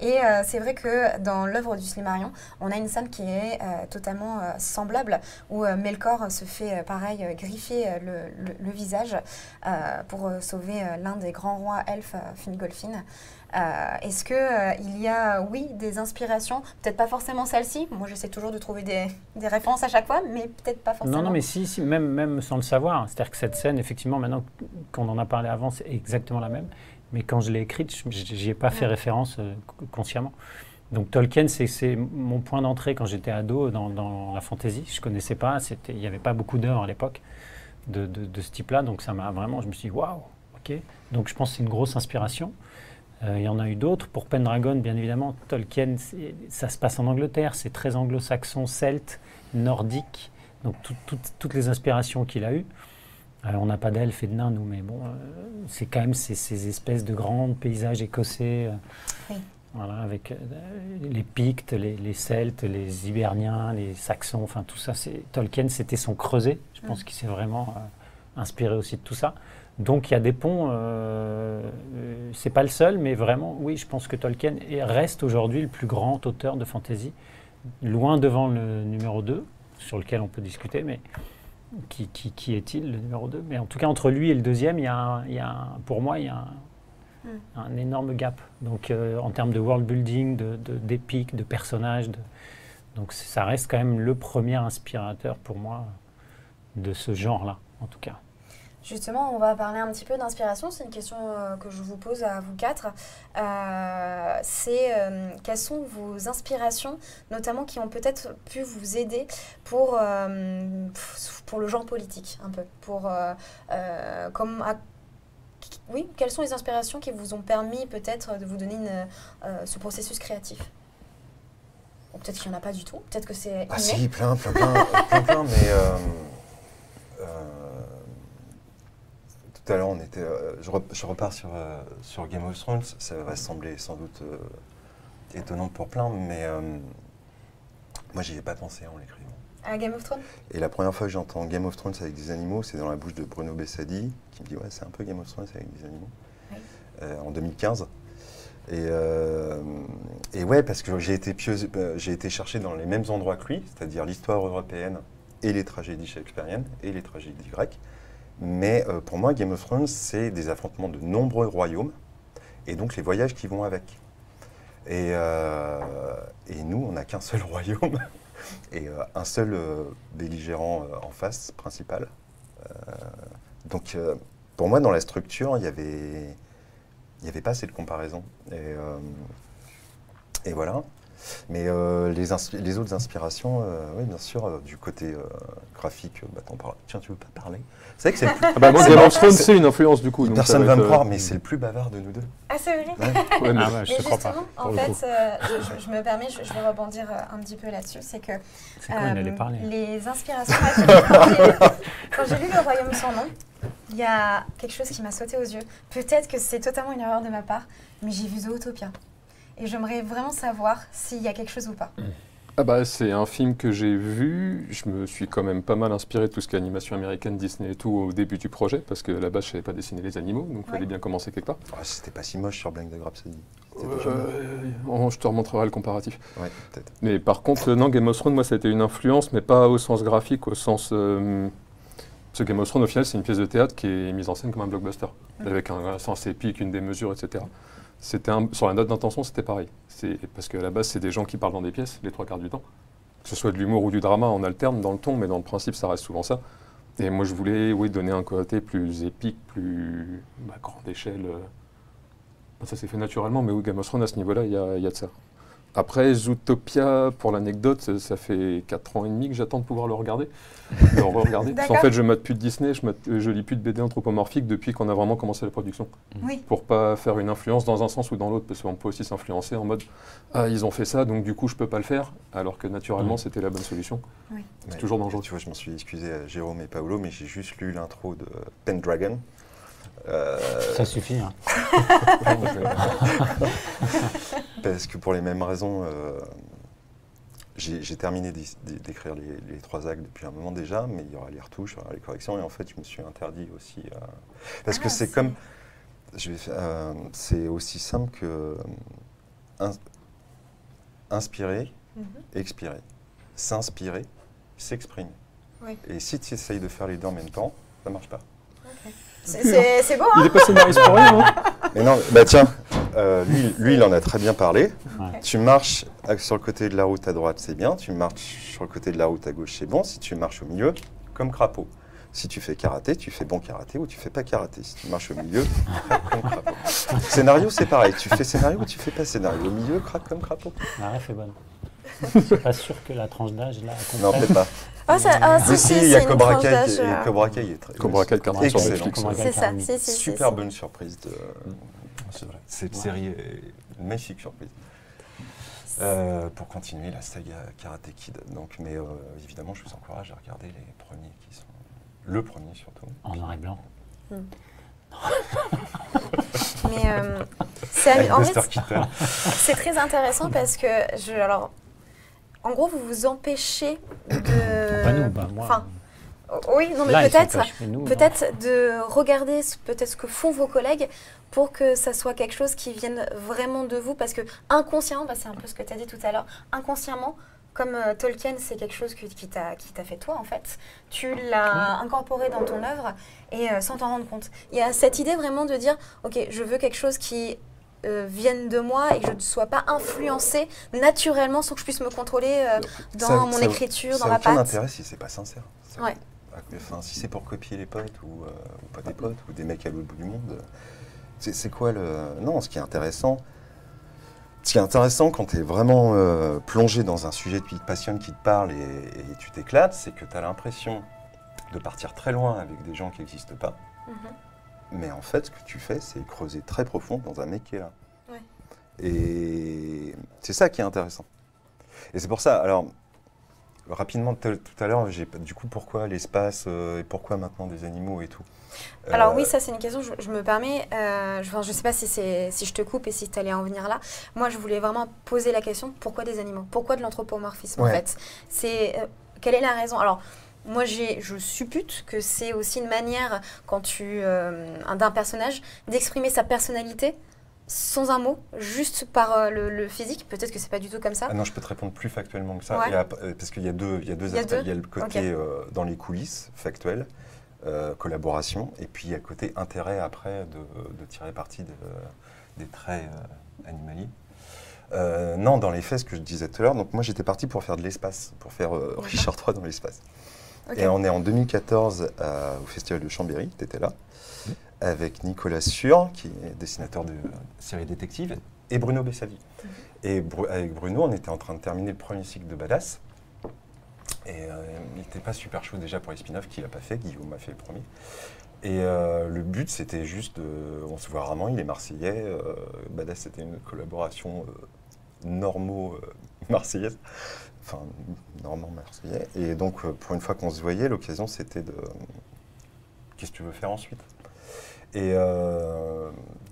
Et c'est vrai que dans l'œuvre du Silmarillion, on a une scène qui est totalement semblable, où Melkor se fait pareil griffer le visage pour sauver l'un des grands rois elfes, Fingolfin. Est-ce qu'il y a, oui, des inspirations, peut-être pas forcément celle-ci, moi j'essaie toujours de trouver des références à chaque fois, mais peut-être pas forcément. Non, mais si même sans le savoir, c'est-à-dire que cette scène, effectivement, maintenant qu'on en a parlé avant, c'est exactement la même, mais quand je l'ai écrite, j'y ai pas fait référence consciemment. Donc Tolkien, c'est mon point d'entrée quand j'étais ado dans la fantasy, je connaissais pas, il n'y avait pas beaucoup d'œuvres à l'époque de ce type-là, donc ça m'a vraiment, je me suis dit, waouh, ok, donc je pense que c'est une grosse inspiration. Il y en a eu d'autres. Pour Pendragon, bien évidemment, Tolkien, ça se passe en Angleterre, c'est très anglo-saxon, celte, nordique, donc toutes les inspirations qu'il a eues. On n'a pas d'elfes et de nains, nous, mais bon, c'est quand même ces espèces de grands paysages écossais, voilà, avec les Pictes, les Celtes, les Hiberniens, les Saxons, enfin tout ça, Tolkien, c'était son creuset. Je pense qu'il s'est vraiment inspiré aussi de tout ça. Donc il y a des ponts, c'est pas le seul, mais vraiment, oui, je pense que Tolkien reste aujourd'hui le plus grand auteur de fantasy, loin devant le numéro 2, sur lequel on peut discuter, mais qui est-il, le numéro 2? Mais en tout cas, entre lui et le deuxième, pour moi, il y a un énorme gap. Donc en termes de world building, d'épique, de personnages, donc ça reste quand même le premier inspirateur pour moi de ce genre-là, en tout cas. Justement, on va parler un petit peu d'inspiration. C'est une question que je vous pose à vous quatre. Quelles sont vos inspirations, notamment qui ont peut-être pu vous aider pour le genre politique, un peu. Oui, quelles sont les inspirations qui vous ont permis peut-être de vous donner ce processus créatif? Ou peut-être qu'il n'y en a pas du tout. Peut-être que c'est... Ah si, plein, mais... Tout à l'heure, je repars sur Game of Thrones. Ça va sembler sans doute étonnant pour plein, mais moi, j'y ai pas pensé en l'écrivant. À Game of Thrones? Et la première fois que j'entends Game of Thrones avec des animaux, c'est dans la bouche de Bruno Bessadi, qui me dit « Ouais, c'est un peu Game of Thrones avec des animaux en 2015. Et ouais, parce que j'ai été chercher dans les mêmes endroits que lui, c'est-à-dire l'histoire européenne et les tragédies shakespeariennes et les tragédies grecques. Mais pour moi, Game of Thrones, c'est des affrontements de nombreux royaumes et donc les voyages qui vont avec. Et nous, on n'a qu'un seul royaume et un seul belligérant en face, principal. Donc, pour moi, dans la structure, il n'y avait pas assez de comparaison. Et voilà. Mais les autres inspirations, oui, bien sûr, du côté graphique, t'en parles. Tiens, tu veux pas parler? C'est vrai que c'est le plus... moi, Game of Thrones, c'est une influence du coup. Personne ne va me croire, mais c'est le plus bavard de nous deux. Ah, c'est vrai? Ouais, mais je te crois pas. En fait, je me permets, je vais rebondir un petit peu là-dessus, c'est que les inspirations, quand j'ai lu Le Royaume sans nom, il y a quelque chose qui m'a sauté aux yeux. Peut-être que c'est totalement une erreur de ma part, mais j'ai vu Zootopia. Et j'aimerais vraiment savoir s'il y a quelque chose ou pas. C'est un film que j'ai vu. Je me suis quand même pas mal inspiré de tout ce qui est animation américaine, Disney et tout au début du projet, parce que là-bas, je ne savais pas dessiner les animaux, donc il fallait bien commencer quelque part. C'était pas si moche sur Blind Rhapsody. Je te remontrerai le comparatif. Ouais, peut-être. Mais par contre, non, Game of Thrones, moi, ça a été une influence, mais pas au sens graphique, au sens Parce que Game of Thrones, au final, c'est une pièce de théâtre qui est mise en scène comme un blockbuster, avec un sens épique, une démesure, etc. Sur la note d'intention, c'était pareil. Parce qu'à la base, c'est des gens qui parlent dans des pièces, les 3 quarts du temps. Que ce soit de l'humour ou du drama, on alterne dans le ton, mais dans le principe, ça reste souvent ça. Et moi, je voulais donner un côté plus épique, plus grande échelle. Ça s'est fait naturellement, mais oui, Game of Thrones, à ce niveau-là, il y a de ça. Après, Zootopia, pour l'anecdote, ça fait 4 ans et demi que j'attends de pouvoir le regarder. Parce qu'en fait, je mate plus de Disney, je lis plus de BD anthropomorphiques depuis qu'on a vraiment commencé la production. Oui. Pour pas faire une influence dans un sens ou dans l'autre, parce qu'on peut aussi s'influencer en mode « Ah, ils ont fait ça, donc du coup, je peux pas le faire », alors que naturellement, c'était la bonne solution. Oui. C'est toujours dangereux. Tu vois, je m'en suis excusé à Jérôme et Paolo, mais j'ai juste lu l'intro de Pendragon. Ça suffit. Hein. Parce que pour les mêmes raisons, j'ai terminé d'écrire les 3 actes depuis un moment déjà, mais il y aura les retouches, il y aura les corrections, et en fait, je me suis interdit aussi. Parce que c'est comme. C'est aussi simple que inspirer, expirer. S'inspirer, s'exprimer. Oui. Et si tu essayes de faire les deux en même temps, ça ne marche pas. Okay. C'est beau, hein? Il est pas scénariste pour rien, hein? Mais non, bah tiens, lui, il en a très bien parlé. Ouais. Tu marches sur le côté de la route à droite, c'est bien. Tu marches sur le côté de la route à gauche, c'est bon. Si tu marches au milieu, comme crapaud. Si tu fais karaté, tu fais bon karaté ou tu fais pas karaté. Si tu marches au milieu, craque comme crapaud. Scénario, c'est pareil. Tu fais scénario ou tu fais pas scénario. Au milieu, craque comme crapaud. La ref est bonne. C'est pas sûr que la tranche d'âge, là, Non, peut-être pas. Mais si, il y a Cobra Kai et Cobra Kai est très Cobra Kai, carrément sur Netflix. C'est ça, super bonne surprise. C'est vrai. Cette série est une magnifique surprise. Pour continuer la saga Karate Kid. Donc, mais évidemment, je vous encourage à regarder les premiers qui sont. Le premier surtout. En noir et blanc. Mais en fait, c'est très intéressant parce que alors, en gros, vous vous empêchez de. Pas nous, moi. Enfin, oui, non, mais là, peut-être de regarder ce que font vos collègues pour que ça soit quelque chose qui vienne vraiment de vous, parce que inconsciemment, c'est un peu ce que tu as dit tout à l'heure, inconsciemment. Comme Tolkien, c'est quelque chose qui t'a fait toi, en fait. Tu l'as incorporé dans ton œuvre et sans t'en rendre compte. Il y a cette idée vraiment de dire, OK, je veux quelque chose qui vienne de moi et que je ne sois pas influencée naturellement sans que je puisse me contrôler dans mon écriture, dans ma patte. Ça n'a aucun intérêt si c'est pas sincère. Ouais. Enfin, si c'est pour copier les potes ou pas des potes ou des mecs à l'autre bout du monde, c'est quoi le... Non, ce qui est intéressant... quand tu es vraiment plongé dans un sujet qui te passionne, qui te parle et tu t'éclates, c'est que tu as l'impression de partir très loin avec des gens qui n'existent pas. Mais en fait, ce que tu fais, c'est creuser très profond dans un mec qui est là. Ouais. Et c'est ça qui est intéressant. Et c'est pour ça, alors, rapidement, tout à l'heure, du coup, pourquoi l'espace et pourquoi maintenant des animaux et tout? Alors oui, ça c'est une question, je me permets, je ne sais pas si je te coupe et si tu allais en venir là. Moi, je voulais vraiment poser la question, pourquoi des animaux? Pourquoi de l'anthropomorphisme, en fait? Quelle est la raison? Alors, moi, je suppute que c'est aussi une manière, quand d'un personnage, d'exprimer sa personnalité sans un mot, juste par le physique. Peut-être que c'est pas du tout comme ça. Ah non, je peux te répondre plus factuellement que ça, parce qu'il y a deux aspects. Il y a le côté dans les coulisses, factuel, collaboration, et puis il y a le côté intérêt après de tirer parti des traits animaliers. Non, dans les faits, ce que je disais tout à l'heure, donc moi j'étais parti pour faire de l'espace, pour faire Richard III dans l'espace. Okay. Et on est en 2014 au Festival de Chambéry, tu étais là, avec Nicolas Sûr, qui est dessinateur de série détective, et Bruno Bessadi. Et avec Bruno, on était en train de terminer le premier cycle de Badass. Et il n'était pas super chaud déjà pour les spin-offs qu'il n'a pas fait, Guillaume a fait le premier. Et le but, c'était juste on se voit rarement, il est marseillais. Badass, c'était une collaboration normo-marseillaise. Enfin, normand-marseillais. Et donc, pour une fois qu'on se voyait, l'occasion, c'était de... Qu'est-ce que tu veux faire ensuite? Et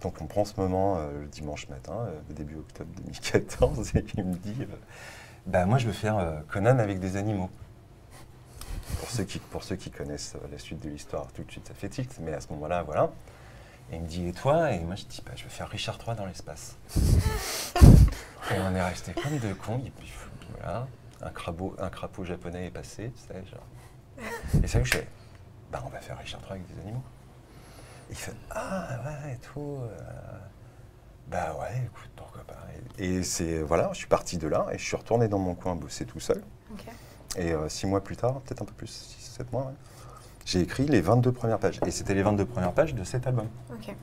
donc, on prend ce moment le dimanche matin, début octobre 2014, et il me dit moi, je veux faire Conan avec des animaux. Pour ceux qui connaissent la suite de l'histoire, tout de suite, ça fait tilt. Mais à ce moment-là, voilà. Et il me dit, et toi? Et moi, je dis, je veux faire Richard III dans l'espace. Et on est resté comme deux cons. Et puis, voilà, un crapaud japonais est passé, tu sais, genre. Et ça, je fais, bah, on va faire Richard III avec des animaux. Et il fait, ah ouais, et tout. Bah ouais, écoute, pourquoi pas. Et c'est, voilà, je suis parti de là et je suis retourné dans mon coin bosser tout seul. Ok. Et 6 mois plus tard, peut-être un peu plus, 6-7 mois, ouais, j'ai écrit les 22 premières pages. Et c'était les 22 premières pages de cet album. Ok.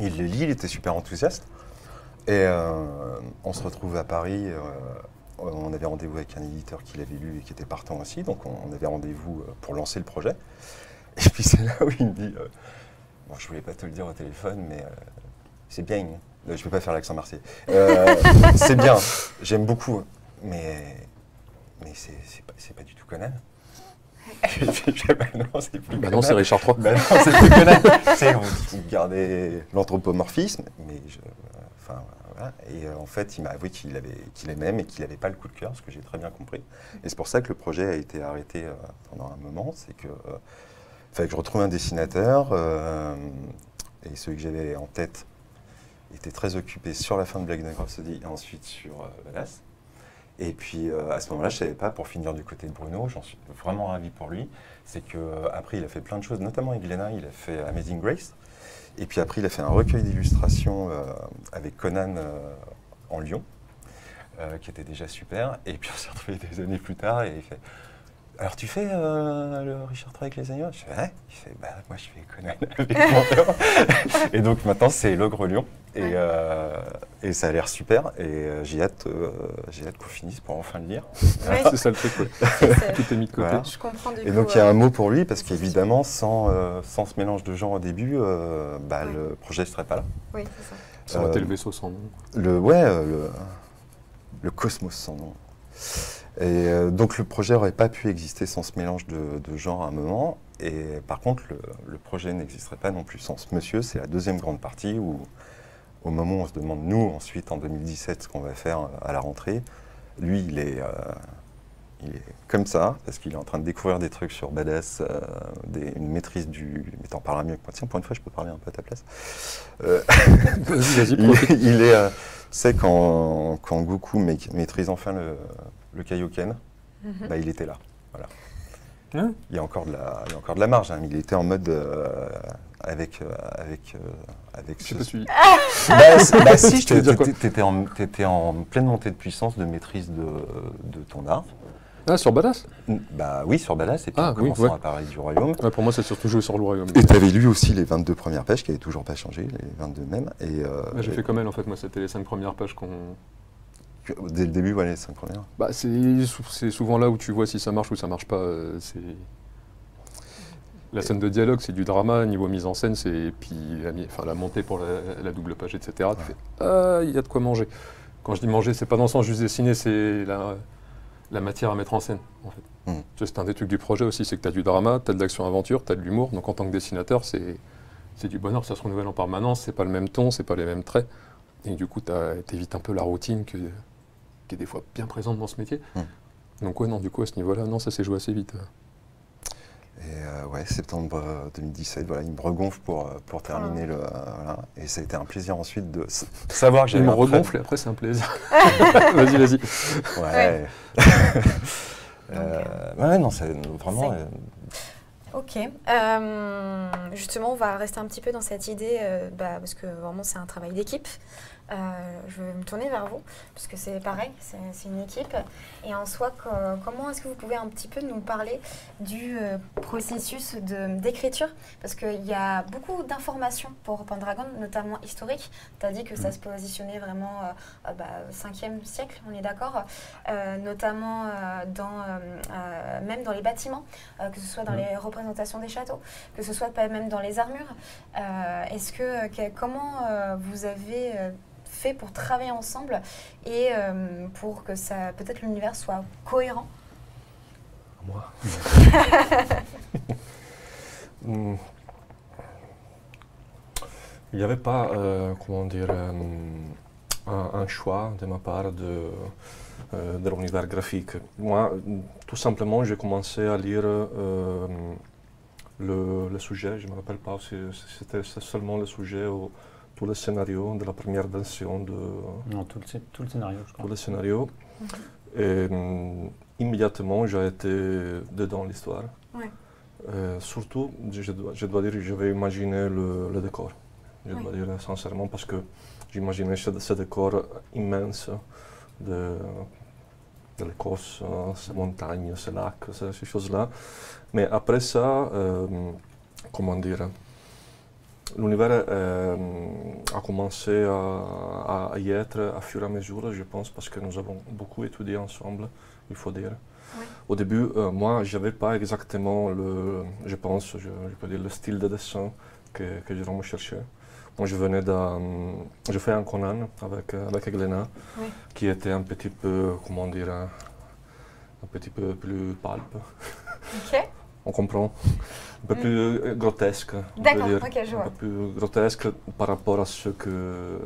Il les lit, il était super enthousiaste. Et on se retrouve à Paris. On avait rendez-vous avec un éditeur qui l'avait lu et qui était partant aussi. Donc on avait rendez-vous pour lancer le projet. Et puis c'est là où il me dit, bon, je voulais pas te le dire au téléphone, mais c'est bien. Je ne peux pas faire l'accent marseillais. C'est bien, j'aime beaucoup, mais c'est pas du tout Conan. Bah non, c'est plus Bah non, c'est Richard III. Bah non, c'est plus Conan. On gardait l'anthropomorphisme, mais enfin, voilà. Et en fait, il m'a avoué qu'il aimait, mais qu'il n'avait pas le coup de cœur, ce que j'ai très bien compris. Et c'est pour ça que le projet a été arrêté pendant un moment. C'est que fallait que je retrouve un dessinateur, et ceux que j'avais en tête étaient très occupés sur la fin de Blade Rhapsody et ensuite sur Badass. Et puis à ce moment-là, je ne savais pas, pour finir du côté de Bruno, j'en suis vraiment ravi pour lui, c'est qu'après il a fait plein de choses, notamment avec Glénat, il a fait Amazing Grace, et puis après il a fait un recueil d'illustrations avec Conan en Lyon, qui était déjà super, et puis on s'est retrouvés des années plus tard, et il fait « Alors tu fais le Richard III avec les agneaux ?» Je fais « Ouais ». Il fait « Bah moi je fais Conan avec Mentor ». Et donc maintenant c'est l'Ogre Lion. Et ça a l'air super et j'ai hâte qu'on finisse pour enfin le lire. Oui. C'est ça le truc, ouais. Tout est mis de côté. Voilà. Je comprends du coup. Et donc il y a un mot pour lui parce qu'évidemment sans ce mélange de genres au début, le projet ne serait pas là. Oui, c'est ça. Ça aurait été le vaisseau sans nom. Le cosmos sans nom. Et donc le projet n'aurait pas pu exister sans ce mélange de genres à un moment. Et par contre, le projet n'existerait pas non plus sans ce monsieur. C'est la deuxième grande partie où, au moment où on se demande, nous, ensuite, en 2017, ce qu'on va faire à la rentrée, lui, il est comme ça, parce qu'il est en train de découvrir des trucs sur Badass, une maîtrise du... Mais t'en parleras mieux que moi. Tiens, pour une fois, je peux parler un peu à ta place. Vas-y, profite. Il est... c'est quand Goku maîtrise enfin le Kaioken, bah, il était là. Voilà. Hein? Il y a encore de la marge, hein, mais il était en mode avec Je sais pas suivi. bah si, Tu veux dire quoi? t'étais en pleine montée de puissance de maîtrise de ton art. Ah, sur Badass? Bah oui, sur Badass, et puis en oui, commençant ouais. à parler du royaume. Ouais, pour moi, c'est surtout joué sur le royaume. Et tu avais lu aussi les 22 premières pages qui n'avaient toujours pas changé, les 22 mêmes. J'ai fait comme elle, en fait, moi, c'était les 5 premières pages qu'on... Dès le début, voilà, les 5 premières. Bah, c'est souvent là où tu vois si ça marche ou ça marche pas. La scène de dialogue, c'est du drama, niveau mise en scène, c'est puis la montée pour la double page, etc. Ouais. Tu fais, il y a de quoi manger. Quand je dis manger, c'est pas dans le sens juste dessiner, c'est la matière à mettre en scène, en fait. C'est un des trucs du projet aussi, c'est que tu as du drama, tu as de l'action-aventure, tu as de l'humour. Donc en tant que dessinateur, c'est du bonheur, ça se renouvelle en permanence, c'est pas le même ton, c'est pas les mêmes traits. Et du coup, t'évites un peu la routine qui est des fois bien présente dans ce métier. Donc ouais, non, du coup, à ce niveau-là, non, ça s'est joué assez vite. Et ouais, septembre 2017, voilà, il me regonfle pour terminer le... voilà. Et ça a été un plaisir ensuite de savoir que j'avais... Il me regonfle et après c'est un plaisir. Vas-y. Ouais. Ouais, non, c'est vraiment... Ok. Justement, on va rester un petit peu dans cette idée, parce que vraiment c'est un travail d'équipe. Je vais me tourner vers vous, parce que c'est pareil, c'est une équipe. Et en soi, comment est-ce que vous pouvez un petit peu nous parler du processus d'écriture? Parce qu'il y a beaucoup d'informations pour Pendragon, notamment historiques. Tu as dit que ça se positionnait vraiment 5e siècle, on est d'accord, notamment même dans les bâtiments, que ce soit dans les représentations des châteaux, que ce soit même dans les armures. Comment vous avez... fait pour travailler ensemble et pour que ça, peut-être l'univers soit cohérent? Moi Il n'y avait pas, un choix de ma part de l'univers graphique. Moi, tout simplement, j'ai commencé à lire le sujet, je ne me rappelle pas si c'était seulement le sujet ou tout le scénario de la première version de... Non, tout le scénario, je crois. Tout le scénario. Et immédiatement, j'ai été dedans l'histoire. Ouais. Surtout, je dois dire, je vais imaginer le décor. Je dois dire sincèrement, parce que j'imaginais ce décor immense de l'Écosse, ces montagnes, ces lacs, ces choses-là. Mais après ça, comment dire, l'univers a commencé à y être à fur et à mesure, je pense, parce que nous avons beaucoup étudié ensemble, il faut dire. Oui. Au début, moi, je n'avais pas exactement je pense, je peux dire, le style de dessin que Jérôme cherchait. Moi, je fais un Conan avec Elena, oui, qui était un petit peu, comment dire, un petit peu plus pulp. Ok. On comprend. Un peu plus grotesque. D'accord, ok, je vois. Un peu plus grotesque par rapport à ce que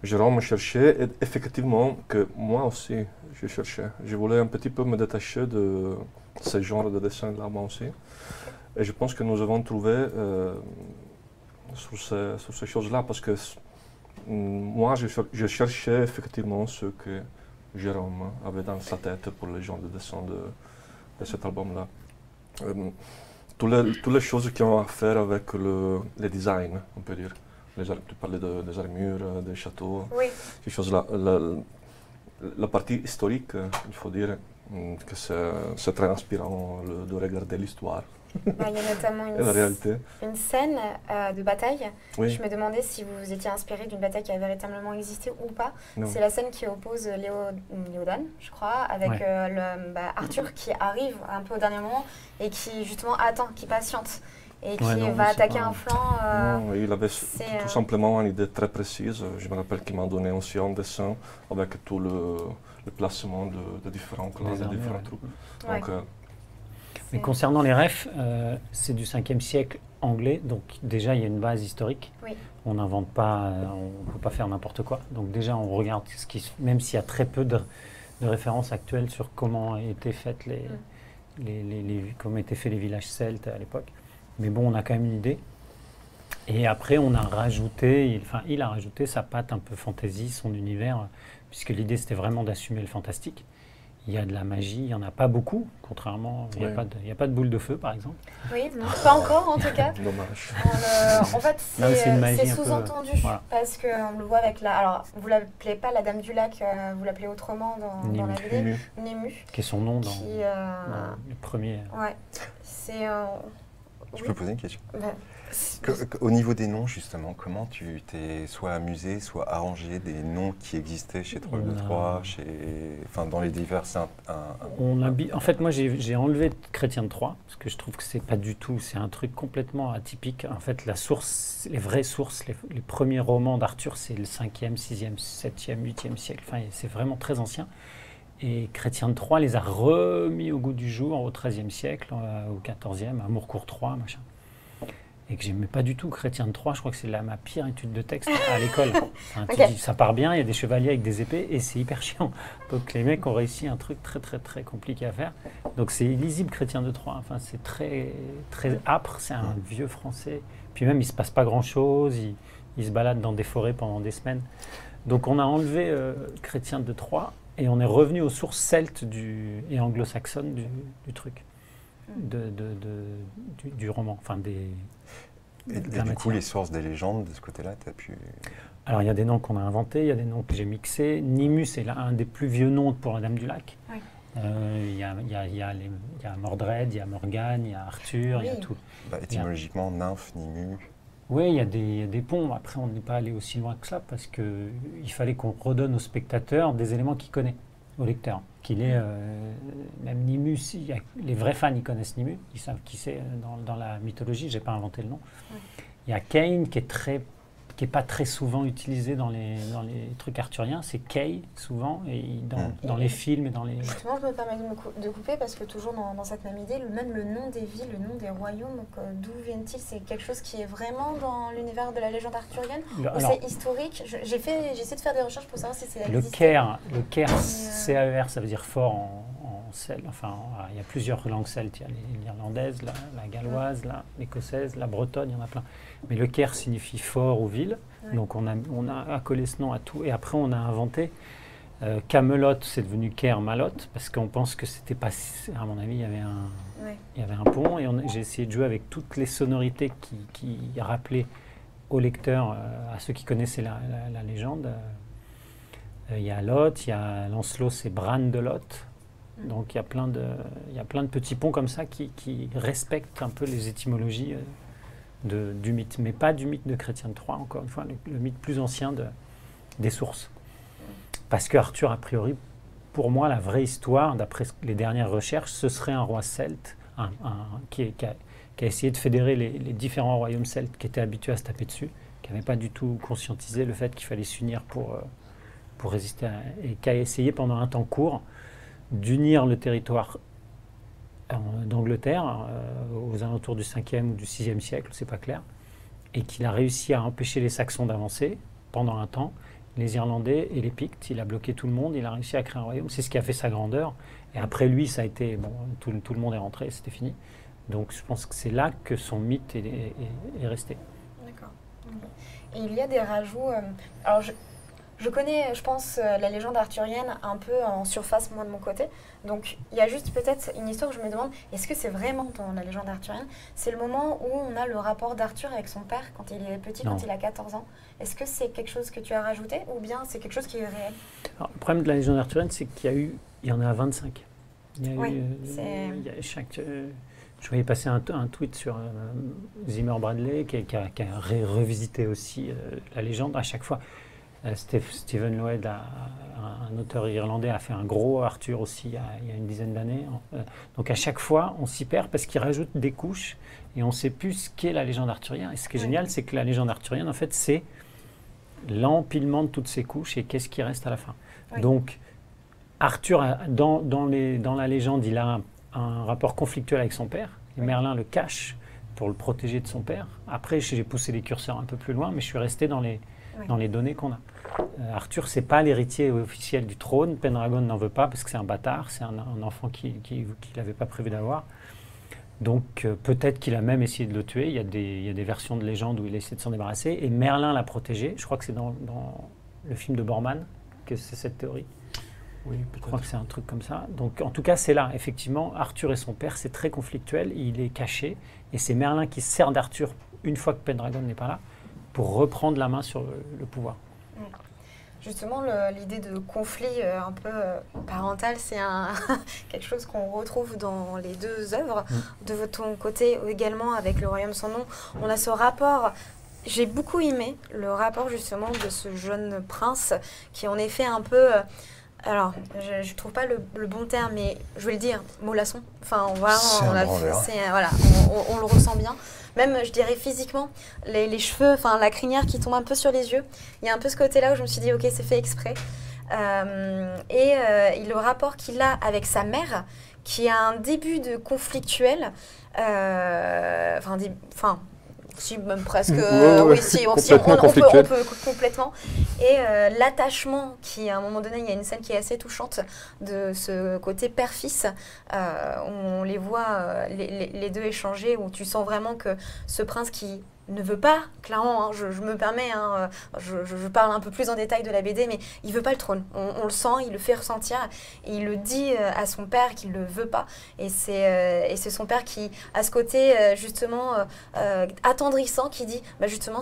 Jérôme cherchait et effectivement que moi aussi je cherchais. Je voulais un petit peu me détacher de ce genre de dessin-là moi aussi. Et je pense que nous avons trouvé sur ces choses-là parce que moi je cherchais effectivement ce que Jérôme avait dans sa tête pour les genres de dessin de cet album-là. Toutes les choses qui ont à faire avec le design, on peut dire. Tu parlais des armures, des châteaux, oui, ces choses-là. La partie historique, il faut dire que c'est très inspirant de regarder l'histoire. Bah, il y a notamment une scène de bataille. Oui. Je me demandais si vous étiez inspiré d'une bataille qui a véritablement existé ou pas. C'est la scène qui oppose Léodan, je crois, avec Arthur qui arrive un peu au dernier moment et qui justement attend, qui patiente et qui va attaquer un flanc. Non, il avait tout simplement une idée très précise. Je me rappelle qu'il m'a donné aussi un dessin avec tout le placement de différents clans, de différentes troupes. Ouais. Donc, mais concernant les refs, c'est du 5e siècle anglais, donc déjà il y a une base historique. Oui. On n'invente pas, on ne peut pas faire n'importe quoi. Donc déjà on regarde même s'il y a très peu de références actuelles sur comment étaient faites comment étaient faits les villages celtes à l'époque. Mais bon, on a quand même une idée. Et après on a rajouté, il a rajouté sa patte un peu fantasy, son univers, puisque l'idée c'était vraiment d'assumer le fantastique. Il y a de la magie, il n'y en a pas beaucoup, contrairement, il n'y a pas de boule de feu par exemple. Oui, non, pas encore en tout cas. Dommage. En fait, c'est sous-entendu, voilà, parce qu'on le voit avec alors vous ne l'appelez pas la Dame du Lac, vous l'appelez autrement dans la BD, Nému. Qui est son nom dans le premier. Ouais, c'est... Je peux poser une question? Au niveau des noms, justement, comment tu t'es soit amusé, soit arrangé des noms qui existaient chez Troll de Troyes, dans les divers... En fait, moi, j'ai enlevé Chrétien de Troyes, parce que je trouve que c'est pas du tout... C'est un truc complètement atypique. En fait, la source, les vraies sources, les premiers romans d'Arthur, c'est le 5e, 6e, 7e, 8e siècle. Enfin, c'est vraiment très ancien. Et Chrétien de Troyes les a remis au goût du jour au XIIIe siècle, au XIVe, à Mourcourt-Troyes, machin. Et que j'aimais pas du tout Chrétien de Troyes, je crois que c'est ma pire étude de texte à l'école. Okay. Ça part bien, il y a des chevaliers avec des épées et c'est hyper chiant. Donc les mecs ont réussi un truc très très très compliqué à faire. Donc c'est illisible Chrétien de Troyes, enfin c'est très très âpre, c'est un vieux français. Puis même il se passe pas grand chose, il se balade dans des forêts pendant des semaines. Donc on a enlevé Chrétien de Troyes et on est revenu aux sources celtes et anglo-saxonnes du truc, du roman, enfin des... Et du coup, les sources des légendes, de ce côté-là, tu as pu... Alors, il y a des noms qu'on a inventés, il y a des noms que j'ai mixés. Nimu, c'est un des plus vieux noms pour la Dame du Lac. Oui. Il y a Mordred, il y a Morgane, il y a Arthur, il y a tout. Étymologiquement, nymphe, Nimu... Oui, il y a des ponts. Après, on n'est pas allé aussi loin que ça parce qu'il fallait qu'on redonne au spectateur des éléments qu'il connaît, au lecteur. Même Nimu, les vrais fans, ils connaissent Nimu, ils savent qui c'est dans la mythologie, je n'ai pas inventé le nom. Oui. Il y a Cain qui est pas très souvent utilisé dans les trucs arthuriens, c'est Kay souvent, et dans les films et dans les... Justement, je me permets de couper parce que toujours dans cette même idée, même le nom des villes, le nom des royaumes, d'où viennent-ils? C'est quelque chose qui est vraiment dans l'univers de la légende arthurienne ou c'est historique? J'ai essayé de faire des recherches pour savoir si c'est existé. Le Caer, C-A-E-R, ça veut dire fort en celte. Enfin, il y a plusieurs langues celtes, il y a l'irlandaise, la galloise, l'écossaise, la bretonne, il y en a plein. Mais le Caer signifie fort ou ville, donc on a accolé ce nom à tout. Et après, on a inventé Camelot, c'est devenu Kermalot, parce qu'on pense que c'était pas... À mon avis, il y avait un pont, et j'ai essayé de jouer avec toutes les sonorités qui rappelaient aux lecteurs, à ceux qui connaissaient la légende. Il y a Lot, il y a Lancelot, c'est Bran de Lot. Donc il y a plein de petits ponts comme ça qui respectent un peu les étymologies du mythe, mais pas du mythe de Chrétien de Troyes, encore une fois, le mythe plus ancien des sources. Parce que Arthur, a priori, pour moi, la vraie histoire, d'après les dernières recherches, ce serait un roi celte qui a essayé de fédérer les différents royaumes celtes qui étaient habitués à se taper dessus, qui n'avaient pas du tout conscientisé le fait qu'il fallait s'unir pour résister, et qui a essayé pendant un temps court d'unir le territoire d'Angleterre aux alentours du 5e ou du 6e siècle, c'est pas clair, et qu'il a réussi à empêcher les Saxons d'avancer pendant un temps, les Irlandais et les Pictes, il a bloqué tout le monde, il a réussi à créer un royaume, c'est ce qui a fait sa grandeur, et après lui, ça a été, bon, tout le monde est rentré, c'était fini. Donc je pense que c'est là que son mythe est resté. D'accord. Et il y a des rajouts, alors je connais, je pense, la légende arthurienne un peu en surface, moi, de mon côté. Donc, il y a juste peut-être une histoire que je me demande, est-ce que c'est vraiment dans la légende arthurienne? C'est le moment où on a le rapport d'Arthur avec son père quand il est petit, quand il a 14 ans. Est-ce que c'est quelque chose que tu as rajouté ou bien c'est quelque chose qui est réel? Alors, le problème de la légende arthurienne, c'est il y en a 25. Il y a je voyais passer un tweet sur Zimmer Bradley qui a revisité aussi la légende à chaque fois. Stephen Lloyd, un auteur irlandais, a fait un gros Arthur aussi il y a une dizaine d'années. Donc à chaque fois, on s'y perd parce qu'il rajoute des couches et on ne sait plus ce qu'est la légende arthurienne. Et ce qui est génial, c'est que la légende arthurienne, en fait, c'est l'empilement de toutes ces couches et qu'est-ce qui reste à la fin. Oui. Donc Arthur, dans la légende, il a un rapport conflictuel avec son père. Et Merlin le cache pour le protéger de son père. Après, j'ai poussé les curseurs un peu plus loin, mais je suis resté dans les données qu'on a. Arthur, c'est pas l'héritier officiel du trône. Pendragon n'en veut pas parce que c'est un bâtard, c'est un enfant qu'il n'avait pas prévu d'avoir. Donc peut-être qu'il a même essayé de le tuer. Il y a des versions de légende où il a essayé de s'en débarrasser. Et Merlin l'a protégé. Je crois que c'est dans le film de Borman que c'est cette théorie. Oui, je crois que c'est un truc comme ça. Donc en tout cas, c'est là. Effectivement, Arthur et son père, c'est très conflictuel. Il est caché. Et c'est Merlin qui sert d'Arthur une fois que Pendragon n'est pas là pour reprendre la main sur le pouvoir. Justement, l'idée de conflit un peu parental, c'est quelque chose qu'on retrouve dans les deux œuvres. De ton côté également, avec Le Royaume sans nom, on a ce rapport. J'ai beaucoup aimé le rapport justement de ce jeune prince qui en effet un peu... alors, je ne trouve pas le bon terme, mais je vais le dire, mollasson. Enfin, voilà, on le ressent bien. Même, je dirais physiquement, les cheveux, enfin la crinière qui tombe un peu sur les yeux. Il y a un peu ce côté-là où je me suis dit, ok, c'est fait exprès. Et le rapport qu'il a avec sa mère, qui a un début de conflictuel, si, même presque, oui, si, on peut complètement. Et l'attachement qui, à un moment donné, il y a une scène qui est assez touchante de ce côté père-fils, où on les voit, les deux échanger, où tu sens vraiment que ce prince qui ne veut pas, clairement, hein, je me permets, hein, je parle un peu plus en détail de la BD, mais il veut pas le trône. On le sent, il le fait ressentir, et il le dit à son père qu'il le veut pas. Et c'est son père qui, à ce côté justement attendrissant, qui dit, bah justement,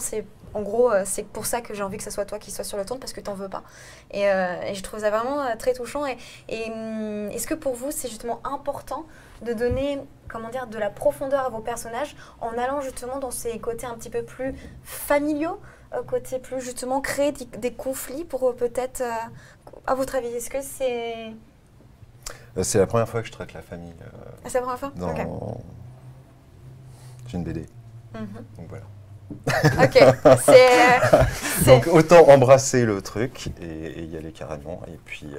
en gros, c'est pour ça que j'ai envie que ce soit toi qui sois sur le trône, parce que t'en veux pas. Et je trouve ça vraiment très touchant. Et est-ce que pour vous, c'est justement important de donner, comment dire, de la profondeur à vos personnages en allant justement dans ces côtés un petit peu plus familiaux, côté plus justement créer des conflits pour peut-être, à votre avis, est-ce que c'est... C'est la première fois que je traite la famille. C'est la première fois Okay. J'ai une BD. Donc voilà. Ok, Donc autant embrasser le truc et y aller carrément. Et puis...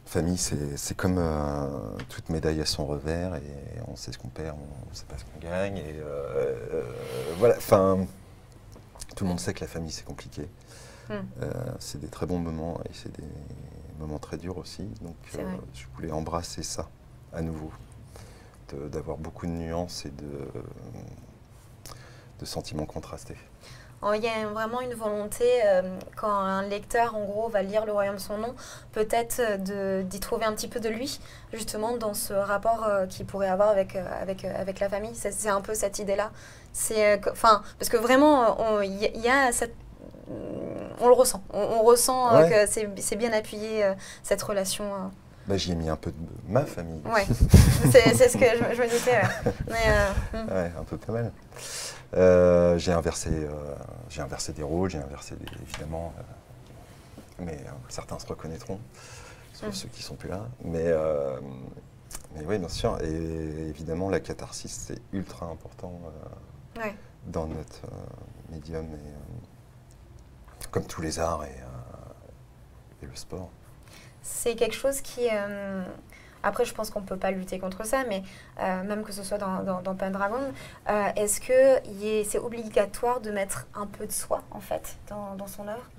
famille, c'est comme toute médaille à son revers, et on sait ce qu'on perd, on ne sait pas ce qu'on gagne, et voilà, enfin, tout le monde sait que la famille c'est compliqué, c'est des très bons moments, et c'est des moments très durs aussi, donc je voulais embrasser ça, à nouveau, d'avoir beaucoup de nuances et de sentiments contrastés. Il y a vraiment une volonté, quand un lecteur, en gros, va lire Le Royaume sans nom, peut-être d'y trouver un petit peu de lui, justement, dans ce rapport qu'il pourrait avoir avec la famille. C'est un peu cette idée-là. Parce que vraiment, il y a cette... On le ressent. On ressent que c'est bien appuyé, cette relation. J'y ai mis un peu de ma famille. Ouais, c'est ce que je me doutais. Ouais. Ouais, un peu pas mal. J'ai inversé des rôles, évidemment, mais certains se reconnaîtront, sauf ceux qui sont plus là. Mais oui, bien sûr, et évidemment, la catharsis, c'est ultra important dans notre médium, comme tous les arts et le sport. C'est quelque chose qui... après, je pense qu'on ne peut pas lutter contre ça, mais même que ce soit dans Pendragon, est-ce que c'est obligatoire de mettre un peu de soi, en fait, dans son œuvre?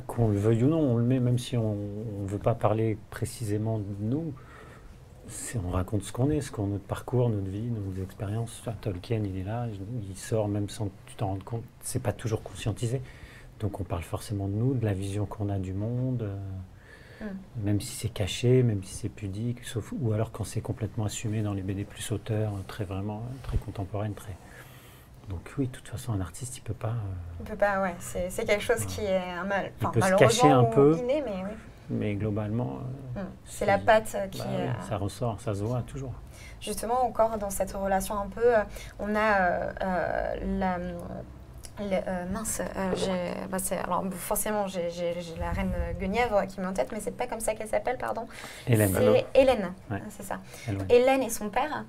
Qu'on le veuille ou non, on le met, même si on ne veut pas parler précisément de nous. On raconte ce qu'on est, notre parcours, notre vie, nos expériences. Tolkien, il est là, il sort même sans que tu t'en rendes compte. C'est pas toujours conscientisé. Donc on parle forcément de nous, de la vision qu'on a du monde. Même si c'est caché, même si c'est pudique, ou alors quand c'est complètement assumé dans les BD plus auteurs, très contemporaines, Donc oui, de toute façon, un artiste, il peut pas... Il peut pas, c'est quelque chose qui est il peut se cacher un peu, inné, mais oui. Mais globalement... c'est la patte qui... ça ressort, ça se voit toujours. Justement, encore dans cette relation un peu, on a alors forcément j'ai la reine Guenièvre qui m'est en tête, mais c'est pas comme ça qu'elle s'appelle, pardon. Hélène. C'est Hélène, c'est ça. Hélène et son père,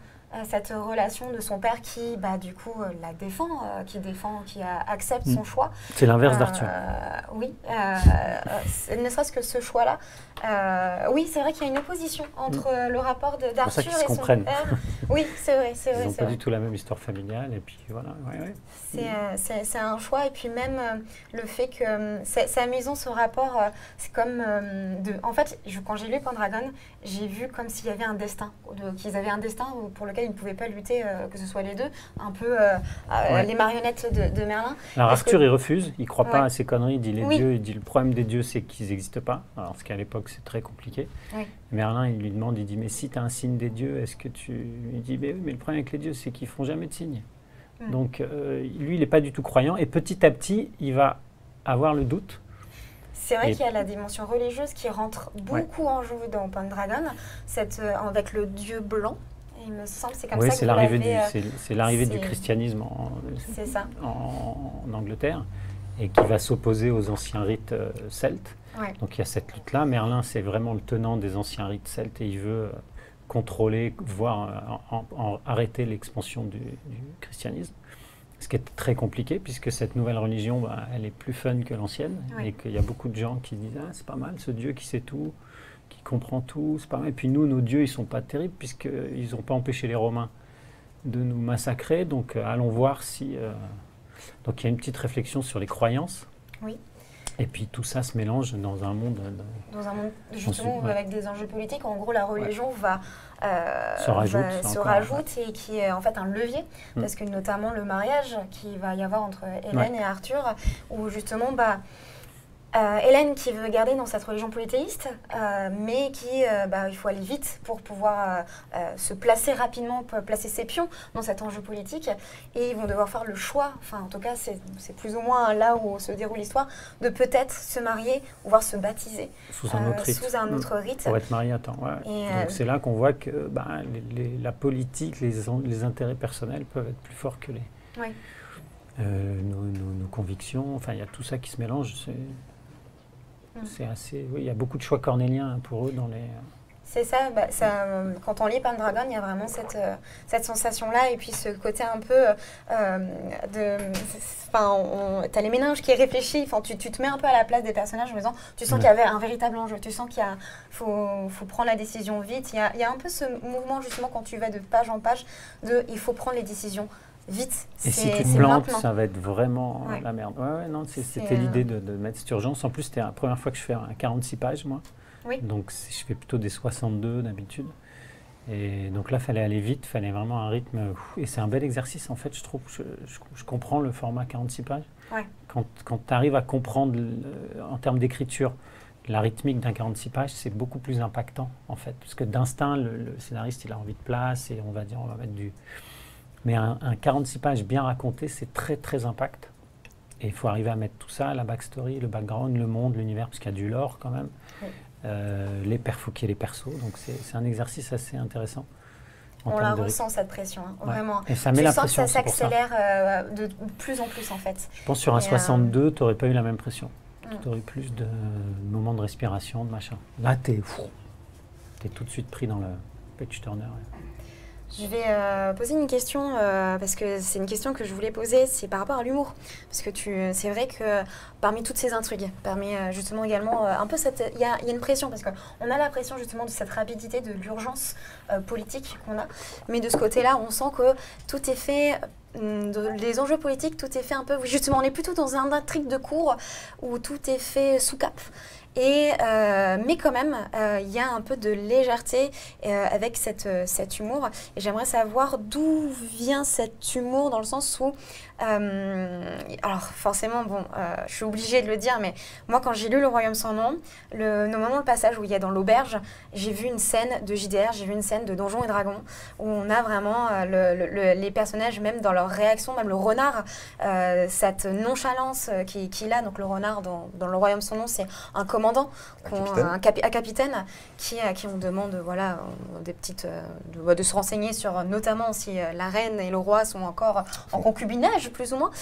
cette relation de son père qui, du coup, la défend, qui accepte son choix. C'est l'inverse d'Arthur. Oui, ne serait-ce que ce choix-là. Oui, c'est vrai qu'il y a une opposition entre le rapport d'Arthur et son père. Oui, c'est vrai. Ils n'ont pas du tout la même histoire familiale, et puis voilà. C'est un choix, et puis même le fait que c'est amusant ce rapport. C'est comme en fait, quand j'ai lu Pendragon, j'ai vu comme s'il y avait un destin, qu'ils avaient un destin pour lequel ils ne pouvaient pas lutter, que ce soit les deux, un peu les marionnettes de Merlin. Alors Arthur, il refuse, il ne croit pas à ces conneries, il dit les dieux, il dit le problème des dieux, c'est qu'ils n'existent pas. Alors ce qu'à l'époque, c'est très compliqué. Merlin, il lui demande, il dit, mais si tu as un signe des dieux, est-ce que tu... Il dit, mais oui, mais le problème avec les dieux, c'est qu'ils ne font jamais de signe. Donc lui, il n'est pas du tout croyant, et petit à petit, il va avoir le doute. C'est vrai qu'il y a la dimension religieuse qui rentre beaucoup en jeu dans Pendragon, avec le dieu blanc. Il me semble, c'est comme ça que c'est l'arrivée du christianisme en Angleterre, et qui va s'opposer aux anciens rites celtes. Donc il y a cette lutte-là. Merlin, c'est vraiment le tenant des anciens rites celtes, et il veut contrôler, voire arrêter l'expansion du christianisme. Ce qui est très compliqué, puisque cette nouvelle religion, elle est plus fun que l'ancienne, et qu'il y a beaucoup de gens qui disent « Ah, c'est pas mal, ce Dieu qui sait tout, qui comprend tout, c'est pas mal. » Et puis nous, nos dieux, ils sont pas terribles, puisqu'ils n'ont pas empêché les Romains de nous massacrer, donc allons voir si... Donc il y a une petite réflexion sur les croyances. Oui. Et puis tout ça se mélange dans un monde... Dans un monde, justement, avec des enjeux politiques. En gros, la religion se rajoute et qui est en fait un levier. Parce que notamment le mariage qu'il va y avoir entre Hélène et Arthur, où justement... Hélène qui veut garder dans cette religion polythéiste, mais il faut aller vite pour pouvoir se placer rapidement, pour placer ses pions dans cet enjeu politique. Et ils vont devoir faire le choix, enfin en tout cas c'est plus ou moins là où se déroule l'histoire, de peut-être se marier, voire se baptiser. Sous un autre rite. Pour être marié à temps. Donc c'est là qu'on voit que la politique, les intérêts personnels peuvent être plus forts que nos convictions. Enfin il y a tout ça qui se mélange. C'est assez... Oui, il y a beaucoup de choix cornéliens pour eux dans les... C'est ça, quand on lit Pendragon, il y a vraiment cette sensation-là, et puis ce côté un peu t'as les méninges qui réfléchissent, tu te mets un peu à la place des personnages en disant, tu sens qu'il y avait un véritable enjeu, tu sens qu'il faut prendre la décision vite. Il y a un peu ce mouvement, justement, quand tu vas de page en page, il faut prendre les décisions vite. Et si tu te plantes, ça va être vraiment la merde. Non, c'était l'idée de mettre cette urgence. En plus, c'était la première fois que je fais un 46 pages, moi. Donc, je fais plutôt des 62 d'habitude. Et donc là, il fallait aller vite, il fallait vraiment un rythme. Et c'est un bel exercice, en fait, je trouve. Je comprends le format 46 pages. Ouais. Quand tu arrives à comprendre, en termes d'écriture, la rythmique d'un 46 pages, c'est beaucoup plus impactant, en fait. Parce que d'instinct, le scénariste, il a envie de place et on va mettre du... Mais un 46 pages bien raconté, c'est très, très impact. Et il faut arriver à mettre tout ça, la backstory, le background, le monde, l'univers, parce qu'il y a du lore quand même. Oui. Faut qu'il y ait les persos. Donc c'est un exercice assez intéressant. On la ressent, cette pression, hein, vraiment. Et ça met la pression. Je sens que ça s'accélère de plus en plus, en fait. Je pense que sur un 62, tu n'aurais pas eu la même pression. Tu aurais plus de moments de respiration, de machin. Là, tu es tout de suite pris dans le page turner. Je vais poser une question, parce que c'est une question que je voulais poser, c'est par rapport à l'humour. Parce que c'est vrai que parmi toutes ces intrigues, parmi justement également un peu il y a une pression, parce qu'on a la pression justement de cette rapidité, de l'urgence politique qu'on a. Mais de ce côté-là, on sent que tout est fait... les enjeux politiques, tout est fait un peu... Justement, on est plutôt dans un intrigue de cours où tout est fait sous cape. Mais quand même, il y a un peu de légèreté avec cet humour. Et j'aimerais savoir d'où vient cet humour, dans le sens où... alors forcément, je suis obligée de le dire, mais moi quand j'ai lu Le Royaume sans nom, normalement le passage où il y a dans l'auberge, j'ai vu une scène de JDR, j'ai vu une scène de Donjons et Dragons, où on a vraiment les personnages, même dans leur réaction, même le renard, cette nonchalance qu'il a. Donc le renard dans Le Royaume sans nom, c'est un commandant, un capitaine à qui on demande des petites, de se renseigner sur notamment si la reine et le roi sont encore en concubinage, plus ou moins.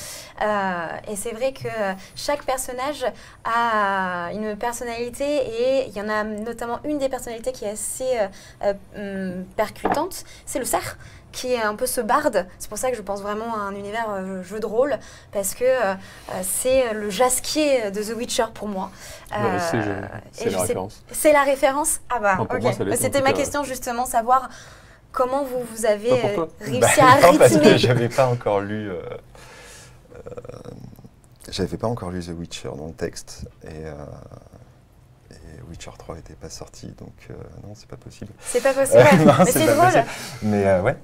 Et c'est vrai que chaque personnage a une personnalité, et il y en a notamment une des personnalités qui est assez percutante, c'est le cerf, qui est un peu ce barde. C'est pour ça que je pense vraiment à un univers jeu de rôle, parce que c'est le Jasquier de The Witcher pour moi. C'est la référence. C'est la référence. Ah bah, non, ok. C'était ma question, justement, savoir comment vous avez réussi à rythmer. Parce que j'avais pas encore lu... j'avais pas encore lu The Witcher dans le texte, et Witcher 3 n'était pas sorti, donc non, c'est pas possible. C'est pas possible, non, mais c'est drôle. Possible. Mais ouais.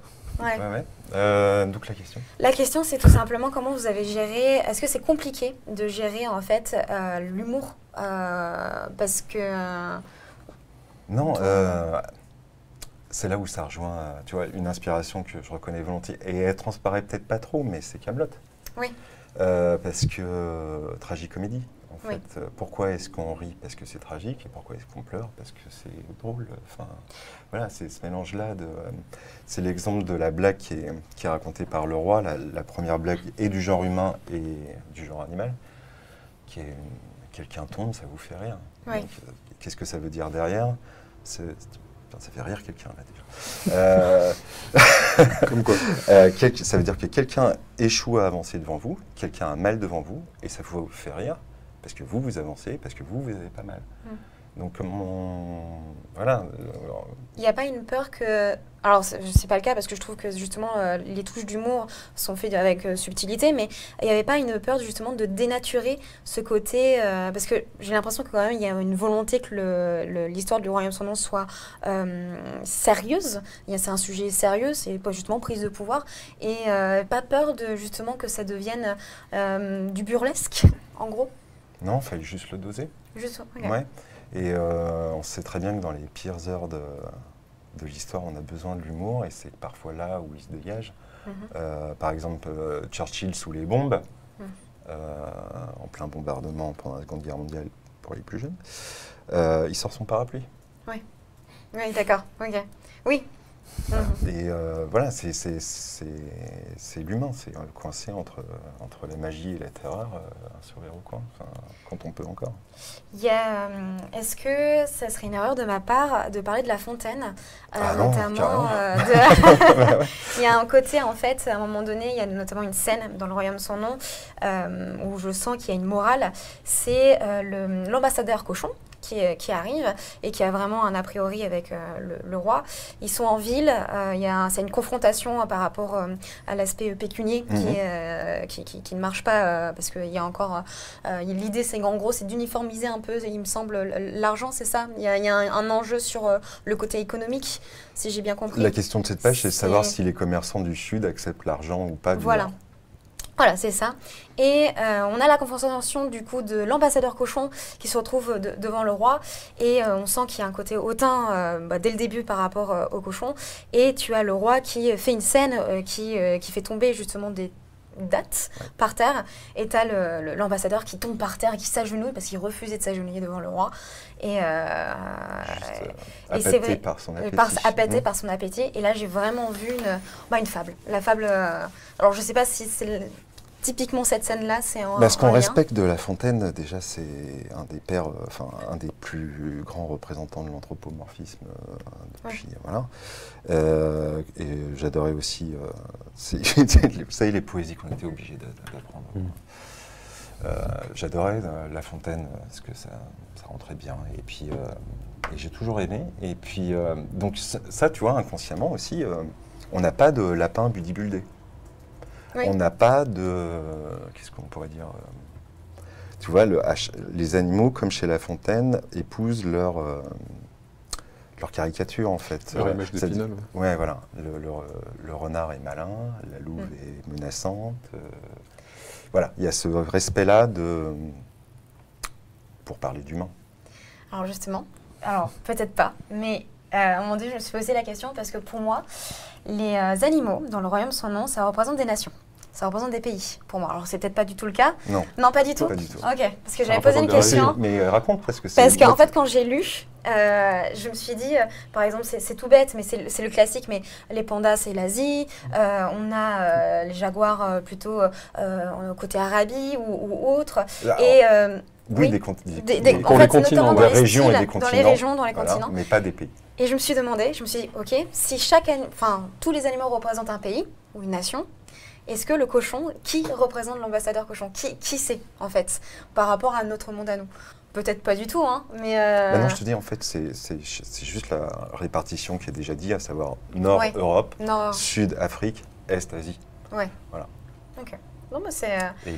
Donc la question. La question, c'est tout simplement comment vous avez géré. Est-ce que c'est compliqué de gérer en fait l'humour, parce que non. C'est là où ça rejoint, tu vois, une inspiration que je reconnais volontiers, et elle transparaît peut-être pas trop, mais c'est Kaamelott. Oui. Parce que tragicomédie, en fait. Oui. Pourquoi est-ce qu'on rit? Parce que c'est tragique. Et pourquoi est-ce qu'on pleure? Parce que c'est drôle. Enfin, voilà, c'est ce mélange-là. C'est l'exemple de la blague qui est racontée par le roi, la première blague est du genre humain et du genre animal, qui est quelqu'un tombe, ça vous fait rire. Oui. Qu'est-ce que ça veut dire derrière? Ça fait rire quelqu'un, là, déjà. Comme quoi ça veut dire que quelqu'un échoue à avancer devant vous, quelqu'un a mal devant vous, et ça vous fait rire, parce que vous avancez, parce que vous avez pas mal. Donc, voilà. Il n'y a pas une peur que... Alors, ce n'est pas le cas, parce que je trouve que, justement, les touches d'humour sont faites avec subtilité, mais il n'y avait pas une peur, justement, de dénaturer ce côté... parce que j'ai l'impression que, quand même, il y a une volonté que l'histoire du Royaume sans nom soit sérieuse. C'est un sujet sérieux, c'est pas justement prise de pouvoir. Et pas peur, justement, que ça devienne du burlesque, en gros. Non, il fallait juste le doser. Juste, ok. Ouais. Et on sait très bien que dans les pires heures de l'histoire, on a besoin de l'humour, et c'est parfois là où il se dégage. Par exemple, Churchill sous les bombes, en plein bombardement pendant la Seconde Guerre mondiale pour les plus jeunes, il sort son parapluie. Oui, d'accord, ok. Oui. Et voilà, c'est l'humain, c'est coincé entre la magie et la terreur, un sourire au coin, quand on peut encore. Est-ce que ça serait une erreur de ma part de parler de La Fontaine, notamment Il y a un côté, en fait, à un moment donné, il y a notamment une scène dans Le Royaume sans nom où je sens qu'il y a une morale, c'est l'ambassadeur cochon qui arrive et qui a vraiment un a priori avec le roi. Ils sont en ville, c'est une confrontation par rapport à l'aspect pécunier qui ne marche pas, parce qu'il y a encore... l'idée, c'est en gros, c'est d'uniformiser un peu, il me semble, l'argent, c'est ça? Il y a un enjeu sur le côté économique, si j'ai bien compris. La question de cette page, c'est de savoir si les commerçants du Sud acceptent l'argent ou pas. Voilà. Voilà, c'est ça. Et on a la confrontation du coup de l'ambassadeur cochon qui se retrouve devant le roi. Et on sent qu'il y a un côté hautain dès le début par rapport au cochon. Et tu as le roi qui fait une scène qui fait tomber justement des dates par terre. Et tu as l'ambassadeur qui tombe par terre et qui s'agenouille parce qu'il refusait de s'agenouiller devant le roi. Et c'est vrai, par son appétit. Appâté par son appétit. Et là, j'ai vraiment vu une fable. La fable... alors, je ne sais pas si c'est... Typiquement, cette scène-là, c'est en ce qu'on respecte de La Fontaine, déjà, c'est un des pères, un des plus grands représentants de l'anthropomorphisme depuis, voilà. Et j'adorais aussi, vous savez, les poésies qu'on était obligés d'apprendre. J'adorais La Fontaine parce que ça rentrait bien. Et puis, et j'ai toujours aimé. Et puis, donc ça, tu vois, inconsciemment aussi, on n'a pas de lapin bullybulldé. Oui. On n'a pas de... Qu'est-ce qu'on pourrait dire tu vois, les animaux, comme chez La Fontaine, épousent leur caricature, en fait. Leur image d'Épinal. Ouais, voilà. Le renard est malin, la louve est menaçante. Voilà, il y a ce respect-là pour parler d'humain. Alors justement, peut-être pas, mais à un moment donné, je me suis posé la question parce que pour moi, les animaux dans le royaume sans nom, ça représente des nations. Ça représente des pays, pour moi. Alors, c'est peut-être pas du tout le cas. Non. Non, pas du tout. Pas du tout. Ok, parce que j'avais posé une question. Mais raconte, parce que c'est... Parce qu'en fait, quand j'ai lu, je me suis dit, par exemple, c'est tout bête, mais c'est le classique, mais les pandas, c'est l'Asie. On a les jaguars plutôt côté Arabie ou autre. Et... oui, des continents. Notamment dans les régions et des continents. Dans les régions, dans les continents. Mais pas des pays. Et je me suis dit, ok, si tous les animaux représentent un pays ou une nation, est-ce que le cochon, qui représente l'ambassadeur cochon? Qui c'est, en fait, par rapport à notre monde à nous? Peut-être pas du tout, hein, mais... non, je te dis, en fait, c'est juste la répartition qui est déjà dit, à savoir Nord, Europe, Sud, Afrique, Est, Asie. Ouais. Voilà. Ok. Non, mais c'est... Et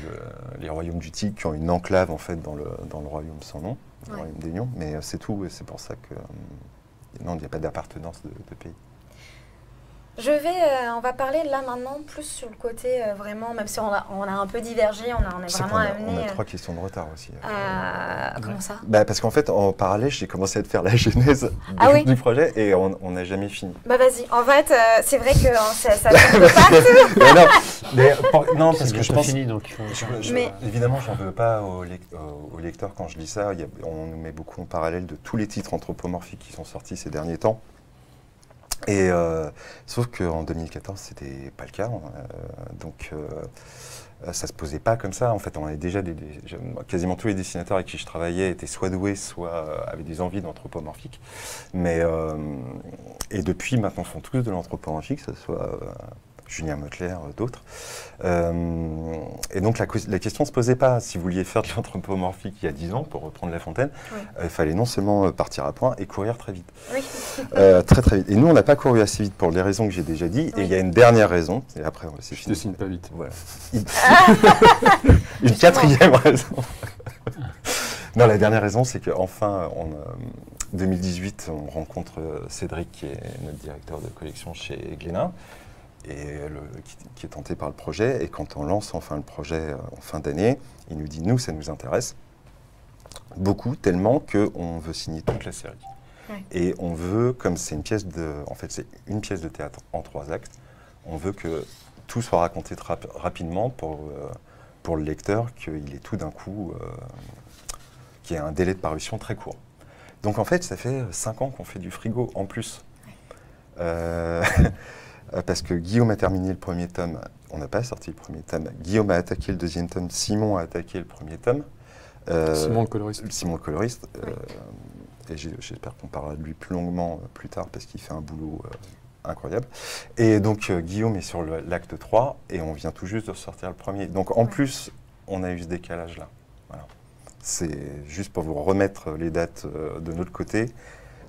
les royaumes du Tigre qui ont une enclave, en fait, dans le royaume sans nom, le royaume des Lions, mais c'est tout, et c'est pour ça que... non, il n'y a pas d'appartenance de pays. On va parler là maintenant plus sur le côté vraiment, même si on a un peu divergé, on est vraiment amené... On a 3 questions de retard aussi. Comment ça? Parce qu'en fait, en parallèle, j'ai commencé à te faire la genèse du projet et on n'a jamais fini. Bah vas-y, en fait, c'est vrai que ça tombe partout. Non, parce que je pense... Fini, donc évidemment, j'en veux pas aux lecteurs quand je lis ça. On nous met beaucoup en parallèle de tous les titres anthropomorphiques qui sont sortis ces derniers temps. Et sauf qu'en 2014, c'était pas le cas, donc ça se posait pas comme ça. En fait, on avait déjà quasiment tous les dessinateurs avec qui je travaillais étaient soit doués, soit avaient des envies d'anthropomorphique. Et depuis, maintenant, font tous de l'anthropomorphique, que ce soit Julien Mottler, d'autres. Et donc la question ne se posait pas. Si vous vouliez faire de l'anthropomorphique il y a 10 ans, pour reprendre La Fontaine, il fallait non seulement partir à point et courir très vite. Oui. Très très vite. Et nous, on n'a pas couru assez vite pour les raisons que j'ai déjà dit. Et il y a une dernière raison, et après c'est fini. Je dessine pas vite. Voilà. Une quatrième raison. Non, la dernière raison, c'est qu'enfin, en 2018, on rencontre Cédric, qui est notre directeur de collection chez Glénat, et qui est tenté par le projet. Et quand on lance enfin le projet en fin d'année, il nous dit, nous, ça nous intéresse beaucoup, tellement qu'on veut signer toute la série. Ouais. Et on veut, comme c'est une pièce c'est une pièce de théâtre en 3 actes, on veut que tout soit raconté rapidement pour le lecteur, qu'il ait tout d'un coup, qu'il y ait un délai de parution très court. Donc en fait, ça fait 5 ans qu'on fait du frigo en plus. Parce que Guillaume a terminé le 1er tome, on n'a pas sorti le 1er tome. Guillaume a attaqué le 2e tome, Simon a attaqué le 1er tome. Simon le coloriste. Simon le coloriste. Et j'espère qu'on parlera de lui plus longuement plus tard parce qu'il fait un boulot incroyable. Et donc Guillaume est sur l'acte 3 et on vient tout juste de sortir le 1er. Donc en plus, on a eu ce décalage-là. Voilà. C'est juste pour vous remettre les dates de notre côté.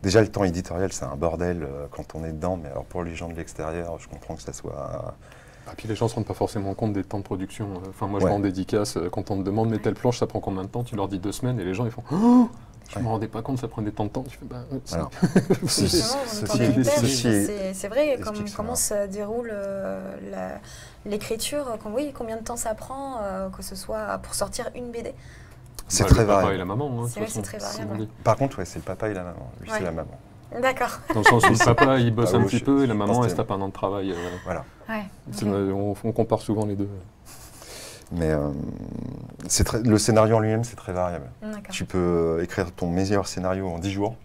Déjà, le temps éditorial, c'est un bordel quand on est dedans, mais alors pour les gens de l'extérieur, je comprends que ça soit... Et puis les gens ne se rendent pas forcément compte des temps de production. Enfin, moi, je vais en dédicace, quand on te demande, mais telle planche, ça prend combien de temps? Tu leur dis 2 semaines, et les gens, ils font « Oh, Je ne me rendais pas compte, ça prenait tant de temps. Je fais, voilà. C'est vrai, comment se déroule l'écriture, combien de temps ça prend, que ce soit pour sortir une BD. C'est très variable. Le papa et la maman. C'est très variable. Par contre, c'est le papa et la maman. Lui, c'est la maman. D'accord. Dans le sens où le papa, il bosse un petit peu et la maman, elle se tape un an de travail. Voilà. Ouais, on compare souvent les deux. Mais le scénario en lui-même, c'est très variable. Tu peux écrire ton meilleur scénario en 10 jours,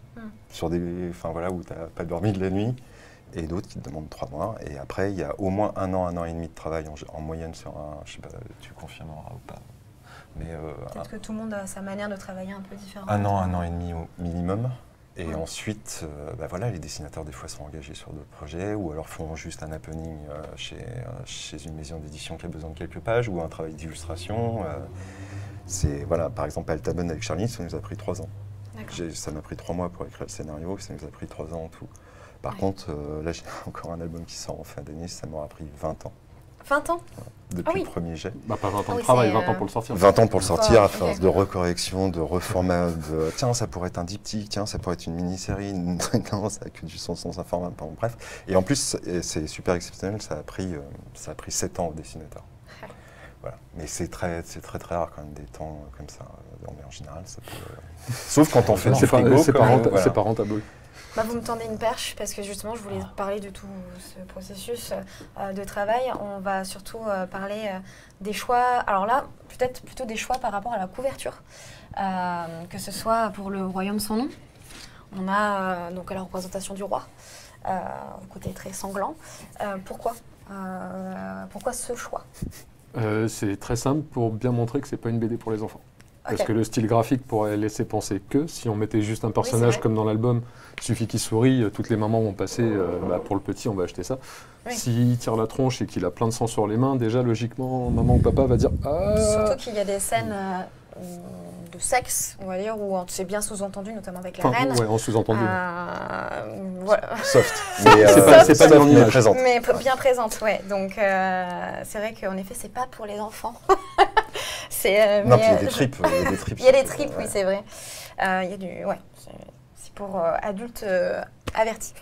sur des, où tu n'as pas dormi de la nuit, et d'autres qui te demandent 3 mois. Et après, il y a au moins 1 an et demi de travail en moyenne sur un... Je sais pas, tu confirmeras ou pas. Peut-être que tout le monde a sa manière de travailler un peu différente. 1 an et demi au minimum. Et ensuite, les dessinateurs des fois sont engagés sur d'autres projets ou alors font juste un happening chez une maison d'édition qui a besoin de quelques pages ou un travail d'illustration. Par exemple, Altabonne avec Charlie, ça nous a pris 3 ans. Ça m'a pris 3 mois pour écrire le scénario, ça nous a pris 3 ans en tout. Par contre, là j'ai encore un album qui sort en fin d'année, ça m'aura pris 20 ans. 20 ans depuis le premier jet. Pas 20 ans de travail, 20 ans pour le sortir. 20 ans pour le sortir, à force de recorrection, de reformat, tiens, ça pourrait être un diptyque, tiens, ça pourrait être une mini-série, non, ça n'a que du sens sans un format, bref. Et en plus, c'est super exceptionnel, ça a pris 7 ans au dessinateur. Voilà. Mais c'est très rare quand même des temps comme ça. Mais en général, ça peut... Sauf quand on fait du frigo. C'est pas rentable. Vous me tendez une perche parce que justement je voulais parler de tout ce processus de travail. On va surtout parler des choix. Alors là, peut-être plutôt des choix par rapport à la couverture. Que ce soit pour le Royaume sans nom. On a donc la représentation du roi, côté très sanglant. Pourquoi ce choix? C'est très simple pour bien montrer que c'est pas une BD pour les enfants. Parce que le style graphique pourrait laisser penser que si on mettait juste un personnage comme dans l'album, il suffit qu'il sourit, toutes les mamans vont passer, pour le petit on va acheter ça. Oui. S'il tire la tronche et qu'il a plein de sang sur les mains, déjà logiquement maman ou papa va dire ah. Surtout qu'il y a des scènes de sexe, on va dire, où c'est bien sous-entendu, notamment avec la reine. Ouais, en sous-entendu. Voilà. Soft. Mais c'est pas bien présente. Mais bien présente, ouais. Donc c'est vrai qu'en effet, c'est pas pour les enfants. Puis il y a des tripes. Il y a des tripes, oui, c'est vrai. Il y a du... Ouais, c'est pour adultes avertis.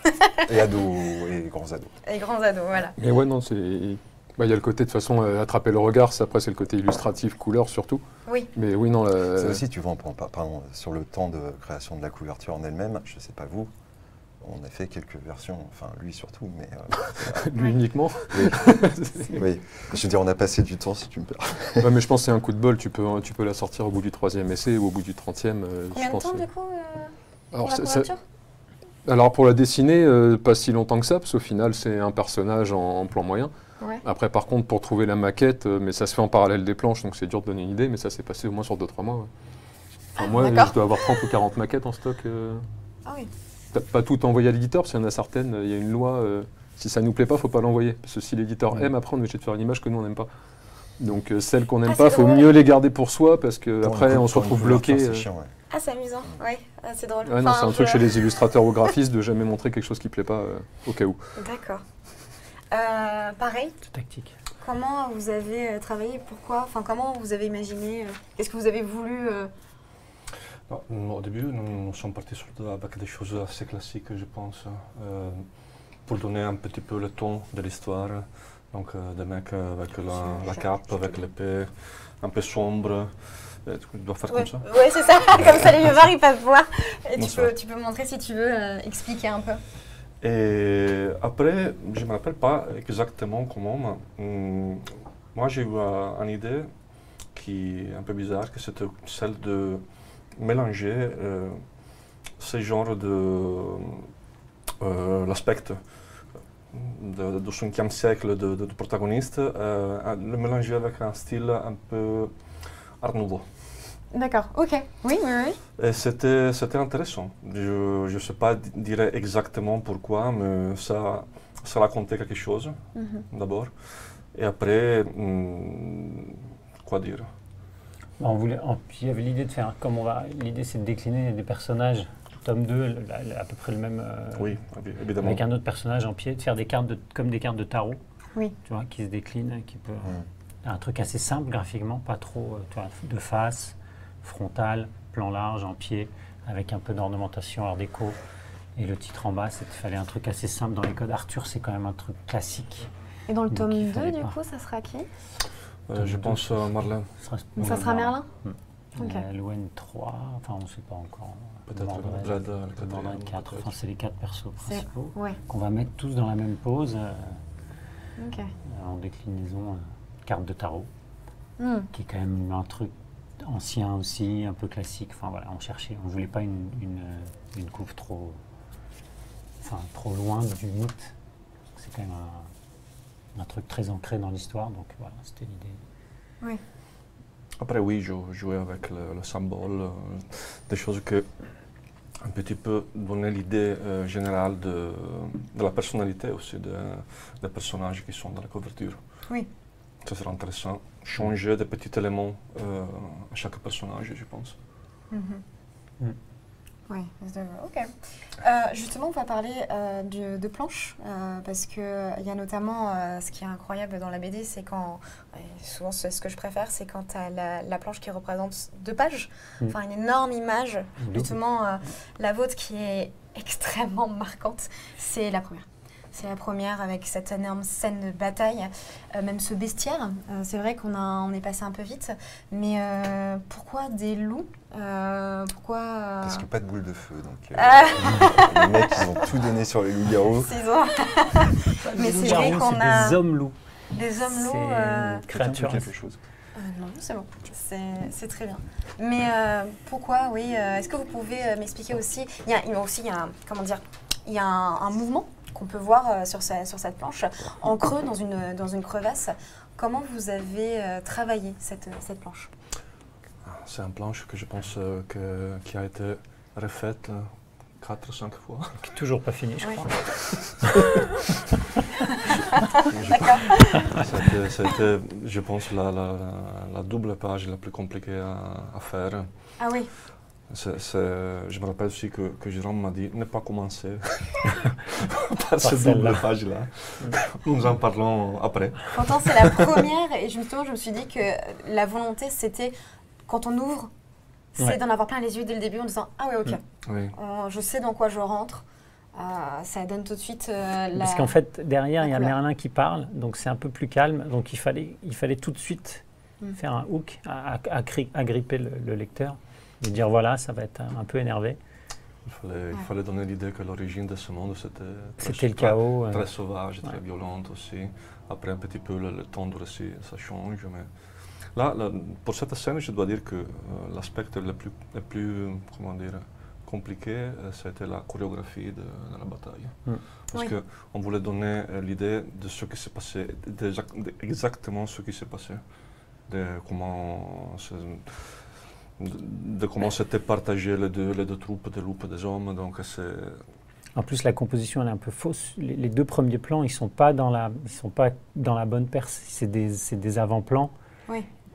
Et ados, et grands ados. Et grands ados, voilà. Mais ouais, non, c'est... Il y a le côté, de toute façon, attraper le regard, après c'est le côté illustratif, couleur surtout. Oui. Mais oui, non... Ça aussi, tu vois, pardon, sur le temps de création de la couverture en elle-même, je ne sais pas vous, on a fait quelques versions, enfin lui surtout, mais... lui uniquement. Oui, je veux dire, on a passé du temps, si tu me permets. Ouais, mais je pense que c'est un coup de bol, tu peux la sortir au bout du 3e essai ou au bout du 30e. Combien de temps, du coup, pour la couverture ? Alors, pour la dessiner, pas si longtemps que ça, parce qu'au final, c'est un personnage en plan moyen. Ouais. Après, par contre, pour trouver la maquette, mais ça se fait en parallèle des planches, donc c'est dur de donner une idée, mais ça s'est passé au moins sur 2-3 mois. Ouais. Enfin, moi, je dois avoir 30 ou 40 maquettes en stock. Ah oui. Pas tout envoyer à l'éditeur, parce qu'il y en a certaines, il y a une loi, si ça ne nous plaît pas, il ne faut pas l'envoyer. Parce que si l'éditeur aime, après on est obligé de faire une image que nous on n'aime pas. Donc celles qu'on n'aime pas, il faut mieux les garder pour soi, parce qu'après on se retrouve bloqué. C'est chiant, Ah, c'est amusant, oui, c'est drôle. Ouais, non, c'est un truc chez les illustrateurs ou graphistes de jamais montrer quelque chose qui ne plaît pas, au cas où. D'accord. Pareil. C'est tactique. Comment vous avez travaillé, comment vous avez imaginé, qu'est-ce que vous avez voulu Au début, nous sommes partis avec des choses assez classiques, je pense, pour donner un petit peu le ton de l'histoire. Donc des mecs avec la cape, avec l'épée, un peu sombre. Tu dois faire comme ça. Oui, c'est ça, comme ça les vieux ils peuvent voir. Et tu peux montrer si tu veux, expliquer un peu. Et après, je ne me rappelle pas exactement comment, mais moi j'ai eu une idée qui est un peu bizarre, que c'était celle de mélanger ce genre de l'aspect du 5e siècle du protagoniste, le mélanger avec un style un peu Art Nouveau. D'accord, ok, oui. Et c'était intéressant. Je ne sais pas dire exactement pourquoi, mais ça racontait quelque chose d'abord. Et après, quoi dire? Il y avait l'idée de faire l'idée c'est de décliner des personnages, tome 2, à peu près le même, oui, évidemment. avec un autre personnage en pied, de faire des cartes comme des cartes de tarot, oui. Tu vois, qui se déclinent, qui peut un truc assez simple graphiquement, pas trop de face, frontal, plan large, en pied, avec un peu d'ornementation art déco. Et le titre en bas, il fallait un truc assez simple. Dans les codes Arthur, c'est quand même un truc classique. Et dans le Donc, tome il 2, fallait du pas. coup, ça sera qui? Je pense Marlin. Ça sera Merlin? Ok. L'ON 3, enfin on ne sait pas encore. Peut-être Mordred, le Mordred 4, enfin c'est les 4 persos principaux Ouais. qu'on va mettre tous dans la même pose Ok. en déclinaison carte de tarot, Hmm. qui est quand même un truc ancien aussi, un peu classique. Enfin voilà, on voulait pas une couve trop loin du mythe. C'est quand même un truc très ancré dans l'histoire, donc voilà, c'était l'idée. Oui. Après, oui, jouer avec le symbole, des choses que un petit peu donner l'idée générale de la personnalité aussi des personnages qui sont dans la couverture. Oui. Ça sera intéressant. Changer des petits éléments à chaque personnage, je pense. Oui, ok. Justement, on va parler de planches, parce qu'il y a notamment, ce qui est incroyable dans la BD, c'est quand, et souvent c'est ce que je préfère, c'est quand tu as la planche qui représente 2 pages, enfin une énorme image, justement la vôtre qui est extrêmement marquante, c'est la première. C'est la première avec cette énorme scène de bataille, même ce bestiaire. C'est vrai qu'on est passé un peu vite, mais pourquoi des loups? Pourquoi Parce qu'il n'y a pas de boule de feu, donc les mecs ils ont tout donné sur les loups-garous. Mais c'est vrai qu'on a des hommes loups. des hommes loups. C'est une créature. quelque chose. Non, c'est bon, c'est très bien. Mais pourquoi, oui, est-ce que vous pouvez m'expliquer aussi, il y a un mouvement qu'on peut voir sur cette planche, en creux, dans une crevasse. Comment vous avez travaillé cette planche? C'est une planche que je pense qui a été refaite 4 ou 5 fois. Qui n'est toujours pas fini, je crois. D'accord. Ça a été, je pense, la double page la plus compliquée à faire. Ah oui. Je me rappelle aussi que Jérôme m'a dit ne pas commencer par cette double page-là. Nous en parlons après. Pourtant, c'est la première, et justement, je me suis dit que la volonté, c'était, quand on ouvre, c'est d'en avoir plein les yeux dès le début en disant « Ah oui, ok, Oui. Je sais dans quoi je rentre ». Ça donne tout de suite Parce qu'en fait, derrière, il y a couleur. Merlin qui parle, donc c'est un peu plus calme. Donc il fallait tout de suite faire un hook, agripper le lecteur. Et dire voilà, ça va être un peu énervé. Il fallait donner l'idée que l'origine de ce monde, c'était le chaos. Très sauvage, très violente aussi. Après, un petit peu, le ton de récit, ça change. Mais là, pour cette scène, je dois dire que l'aspect le plus comment dire, compliqué, c'était la chorégraphie de la bataille. Parce qu'on voulait donner l'idée de ce qui s'est passé, exactement ce qui s'est passé, de comment s'étaient partagées les deux troupes, des loups et des hommes. Donc en plus, la composition elle est un peu fausse. Les 2 premiers plans, ils sont pas dans la bonne perce. C'est des avant-plans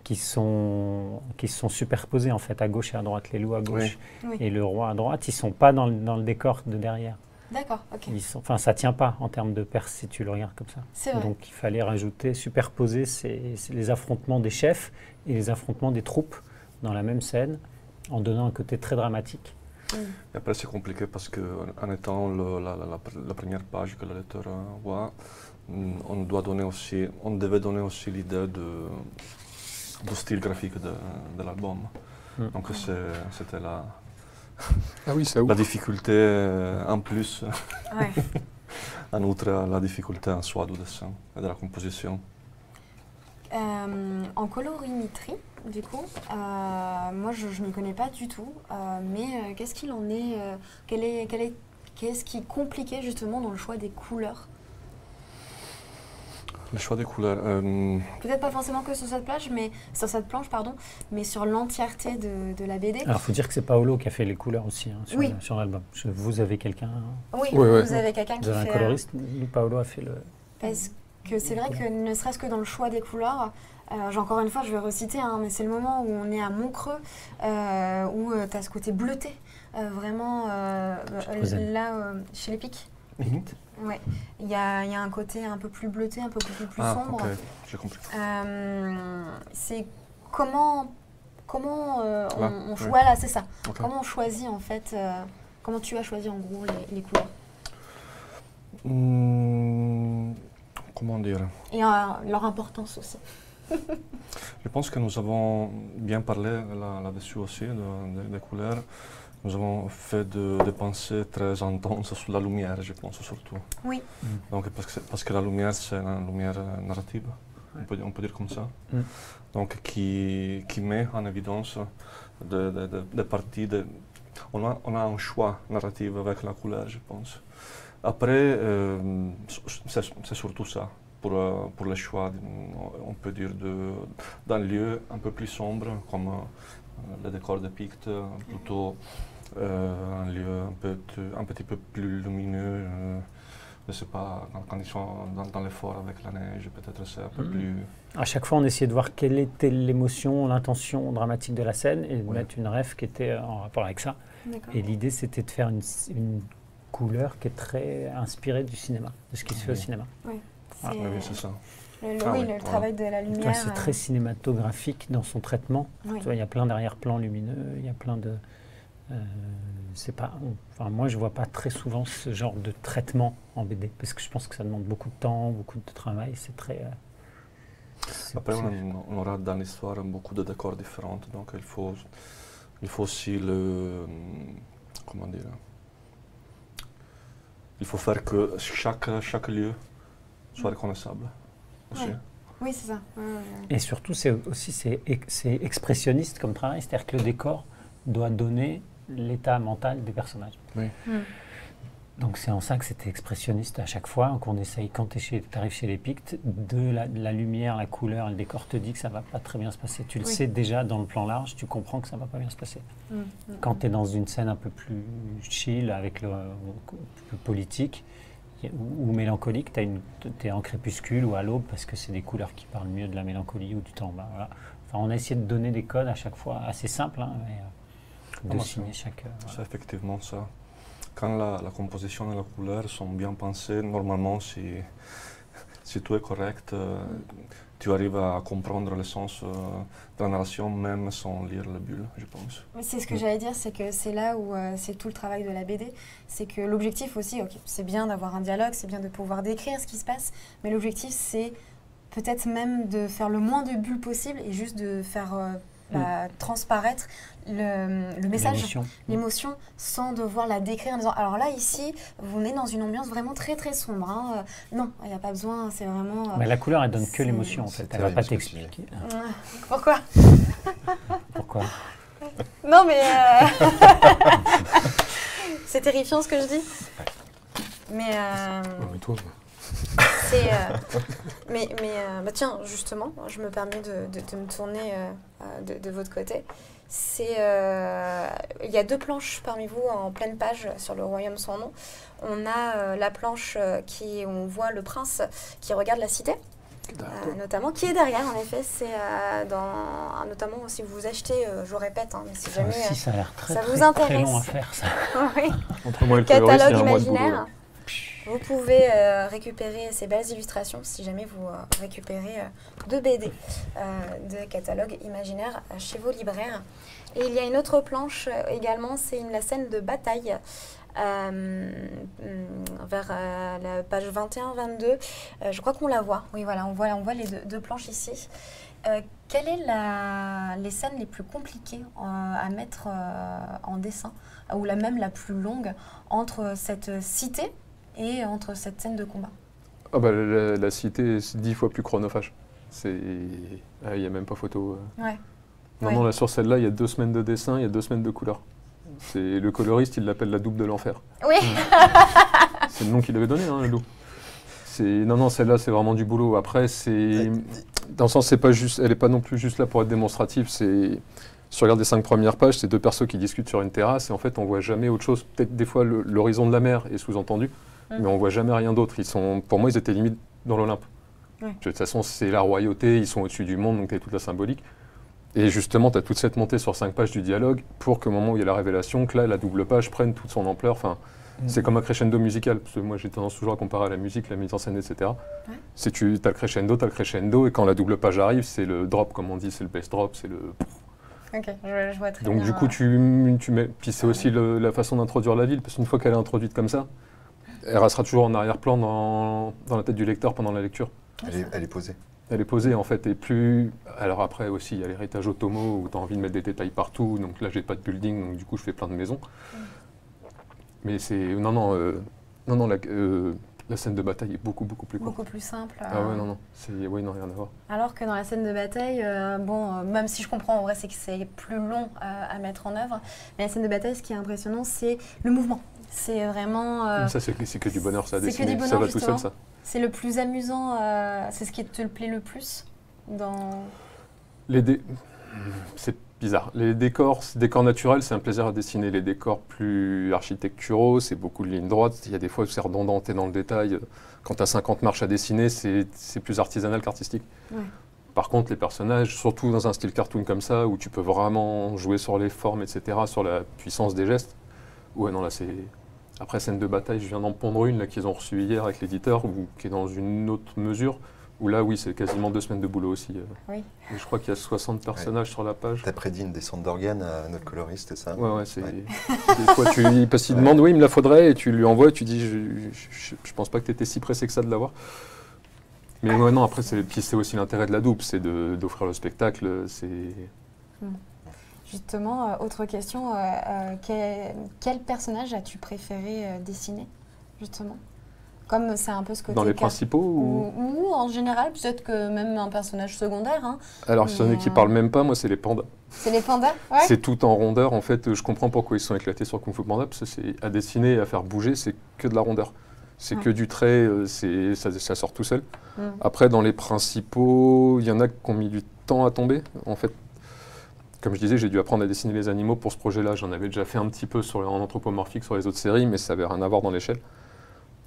qui sont superposés en fait à gauche et à droite. Les loups à gauche et le roi à droite, ils sont pas dans le décor de derrière. D'accord, ok. Enfin, ça tient pas en termes de perce si tu le regardes comme ça. C'est vrai. Donc il fallait superposer les affrontements des chefs et les affrontements des troupes dans la même scène, en donnant un côté très dramatique. Et après, c'est compliqué parce qu'en étant la première page que le lecteur voit, on devait donner aussi l'idée du style graphique de l'album. Donc c'était la difficulté en plus, en outre à la difficulté en soi du dessin et de la composition. En colorimétrie, du coup, moi je n'y connais pas du tout, mais qu'est-ce qu'il en est, qu'est-ce qui est compliqué justement dans le choix des couleurs? Le choix des couleurs. Peut-être pas forcément que sur cette planche, mais sur l'entièreté de la BD. Alors il faut dire que c'est Paolo qui a fait les couleurs aussi sur l'album. Vous avez quelqu'un. Oui, vous avez quelqu'un qui fait. Vous avez un coloriste. Paolo a fait le. Parce que c'est vrai que ne serait-ce que dans le choix des couleurs, encore une fois, je vais reciter, mais c'est le moment où on est à Montreux, où tu as ce côté bleuté, vraiment là, chez les Pics. Ouais. Il y a un côté un peu plus bleuté, un peu plus sombre. Ok, j'ai compris. C'est comment comment voilà, c'est ça. Okay. Comment on choisit en fait, comment tu as choisi en gros les couleurs? Comment dire? Et leur importance aussi. Je pense que nous avons bien parlé là-dessus aussi, des couleurs. Nous avons fait des pensées très intenses sur la lumière, je pense surtout. Oui. Donc, parce que la lumière, c'est une lumière narrative, on peut dire comme ça. Donc, qui met en évidence des parties. On a un choix narratif avec la couleur, je pense. Après, c'est surtout ça. Pour le choix, on peut dire, d'un lieu un peu plus sombre, comme le décor de Picte, plutôt un lieu un petit peu plus lumineux. Je ne sais pas, quand ils sont dans les forts avec la neige, peut-être c'est un peu plus... À chaque fois, on essayait de voir quelle était l'émotion, l'intention dramatique de la scène et de mettre une ref qui était en rapport avec ça. Et l'idée, c'était de faire une couleur qui est très inspirée du cinéma, de ce qui se fait au cinéma. Oui, c'est ça. Le travail de la lumière. C'est très cinématographique dans son traitement. Tu vois, il y a plein d'arrière-plans lumineux, il y a plein de... c'est pas, enfin, moi, je ne vois pas très souvent ce genre de traitement en BD, parce que je pense que ça demande beaucoup de temps, beaucoup de travail. C'est très... Après, on aura dans l'histoire beaucoup de décors différents, donc il faut aussi comment dire... Il faut faire que chaque lieu soit reconnaissable aussi. Oui, c'est ça. Et surtout, c'est expressionniste comme travail, c'est-à-dire que le décor doit donner l'état mental des personnages. Oui. Donc c'est en ça que c'était expressionniste à chaque fois, qu'on essaye, quand tu arrives chez les Pictes, de la lumière, la couleur, le décor te dit que ça ne va pas très bien se passer. Tu le sais déjà dans le plan large, tu comprends que ça ne va pas bien se passer. Quand tu es dans une scène un peu plus chill, avec le plus politique ou mélancolique, tu es en crépuscule ou à l'aube, parce que c'est des couleurs qui parlent mieux de la mélancolie ou du temps. Voilà. Enfin, on a essayé de donner des codes à chaque fois, assez simples, hein, mais de signer chaque... C'est effectivement ça. Quand la composition et la couleur sont bien pensées, normalement, si tout est correct, tu arrives à comprendre le sens de la narration, même sans lire la bulle, je pense. C'est ce que j'allais dire, c'est que c'est là où c'est tout le travail de la BD. C'est que l'objectif aussi, c'est bien d'avoir un dialogue, c'est bien de pouvoir décrire ce qui se passe, mais l'objectif, c'est peut-être même de faire le moins de bulles possible et juste de faire... transparaître le message, l'émotion, sans devoir la décrire en disant alors là ici vous êtes dans une ambiance vraiment très très sombre, hein. Non, il n'y a pas besoin, c'est vraiment... Mais la couleur elle donne que l'émotion en fait, elle ne va pas t'expliquer. Pourquoi? Pourquoi? Non mais c'est terrifiant ce que je dis, mais toi. Bah tiens, justement, je me permets de me tourner de votre côté. Il y a deux planches parmi vous en pleine page sur le Royaume sans nom. On a la planche où on voit le prince qui regarde la cité, notamment, qui est derrière, en effet. C'est notamment si vous achetez, je répète, hein, mais si jamais ça a l'air ça vous intéresse. Très long à faire, ça. Oui. Entre moi et le catalogue imaginaire. Vous pouvez récupérer ces belles illustrations si jamais vous récupérez deux BD de catalogue imaginaire chez vos libraires. Et il y a une autre planche également, c'est la scène de bataille vers la page 21-22. Je crois qu'on la voit. Oui, voilà, on voit les deux planches ici. Quelles sont les scènes les plus compliquées à mettre en dessin, ou même la plus longue, entre cette cité et entre cette scène de combat? La cité est 10 fois plus chronophage. Il n'y a même pas photo. Non, là, sur celle-là, il y a 2 semaines de dessin, il y a 2 semaines de couleur. Le coloriste, il l'appelle la double de l'enfer. Oui. C'est le nom qu'il avait donné, hein, le loup. Non, celle-là, c'est vraiment du boulot. Après, dans le sens, elle n'est pas non plus juste là pour être démonstrative. Si tu regardes les 5 premières pages, c'est 2 persos qui discutent sur une terrasse et en fait, on ne voit jamais autre chose. Peut-être des fois, l'horizon de la mer est sous-entendu, mais on ne voit jamais rien d'autre. Pour moi, ils étaient limite dans l'Olympe. De toute façon, c'est la royauté, ils sont au-dessus du monde, donc tu as toute la symbolique. Et justement, tu as toute cette montée sur 5 pages du dialogue pour qu'au moment où il y a la révélation, que là, la double page prenne toute son ampleur. Enfin, c'est comme un crescendo musical, parce que moi, j'ai tendance toujours à comparer à la musique, la mise en scène, etc. Tu as le crescendo, et quand la double page arrive, c'est le drop, comme on dit, c'est le bass drop, c'est le... Ok, je vois très bien. Donc du coup, tu mets... Puis c'est aussi la façon d'introduire la ville, parce qu'une fois qu'elle est introduite comme ça, elle restera toujours en arrière-plan dans la tête du lecteur pendant la lecture. Elle est posée. Elle est posée en fait, et plus... Alors après aussi, il y a l'héritage Otomo, où tu as envie de mettre des détails partout, donc là j'ai pas de building, donc du coup je fais plein de maisons. Mais c'est... Non, la scène de bataille est beaucoup plus courte. Beaucoup plus simple. Ah ouais, non, non, rien à voir. Alors que dans la scène de bataille, même si je comprends, en vrai, c'est que c'est plus long à mettre en œuvre, mais la scène de bataille, ce qui est impressionnant, c'est le mouvement. C'est vraiment... Ça, c'est que du bonheur, ça, à dessiner. dessiner. Ça va tout seul, ça. C'est le plus amusant, c'est ce qui te plaît le plus dans... C'est bizarre. Les décors naturels, c'est un plaisir à dessiner. Les décors plus architecturaux, c'est beaucoup de lignes droites. Il y a des fois où c'est redondant, t'es dans le détail. Quand tu as 50 marches à dessiner, c'est plus artisanal qu'artistique. Ouais. Par contre, les personnages, surtout dans un style cartoon comme ça, où tu peux vraiment jouer sur les formes, etc., sur la puissance des gestes. Ouais, non, là, c'est... Après, scène de bataille, je viens d'en pondre une là qu'ils ont reçue hier avec l'éditeur, qui est dans une autre mesure. Où là, oui, c'est quasiment 2 semaines de boulot aussi. Oui. Et je crois qu'il y a 60 personnages sur la page. Tu as prédit une descente d'organes à notre coloriste, c'est ça? Ouais, c'est... Ouais. Des fois, parce qu'il demande, oui, il me la faudrait, et tu lui envoies, et tu dis, je pense pas que tu étais si pressé que ça de l'avoir. Mais ouais, non, après, c'est aussi l'intérêt de la double, c'est d'offrir le spectacle, c'est... Justement, autre question, quel personnage as-tu préféré dessiner, justement? Comme c'est un peu ce côté... Dans les principaux ou en général, peut-être que même un personnage secondaire. Hein. Alors, il y en a qui ne parlent même pas, moi, c'est les pandas. C'est les pandas, ouais. C'est tout en rondeur. En fait, je comprends pourquoi ils sont éclatés sur Kung Fu Panda, parce que c'est à dessiner et à faire bouger, c'est que de la rondeur. C'est que du trait, ça sort tout seul. Après, dans les principaux, il y en a qui ont mis du temps à tomber. En fait, comme je disais, j'ai dû apprendre à dessiner les animaux pour ce projet-là. J'en avais déjà fait un petit peu en anthropomorphique sur les autres séries, mais ça n'avait rien à voir dans l'échelle.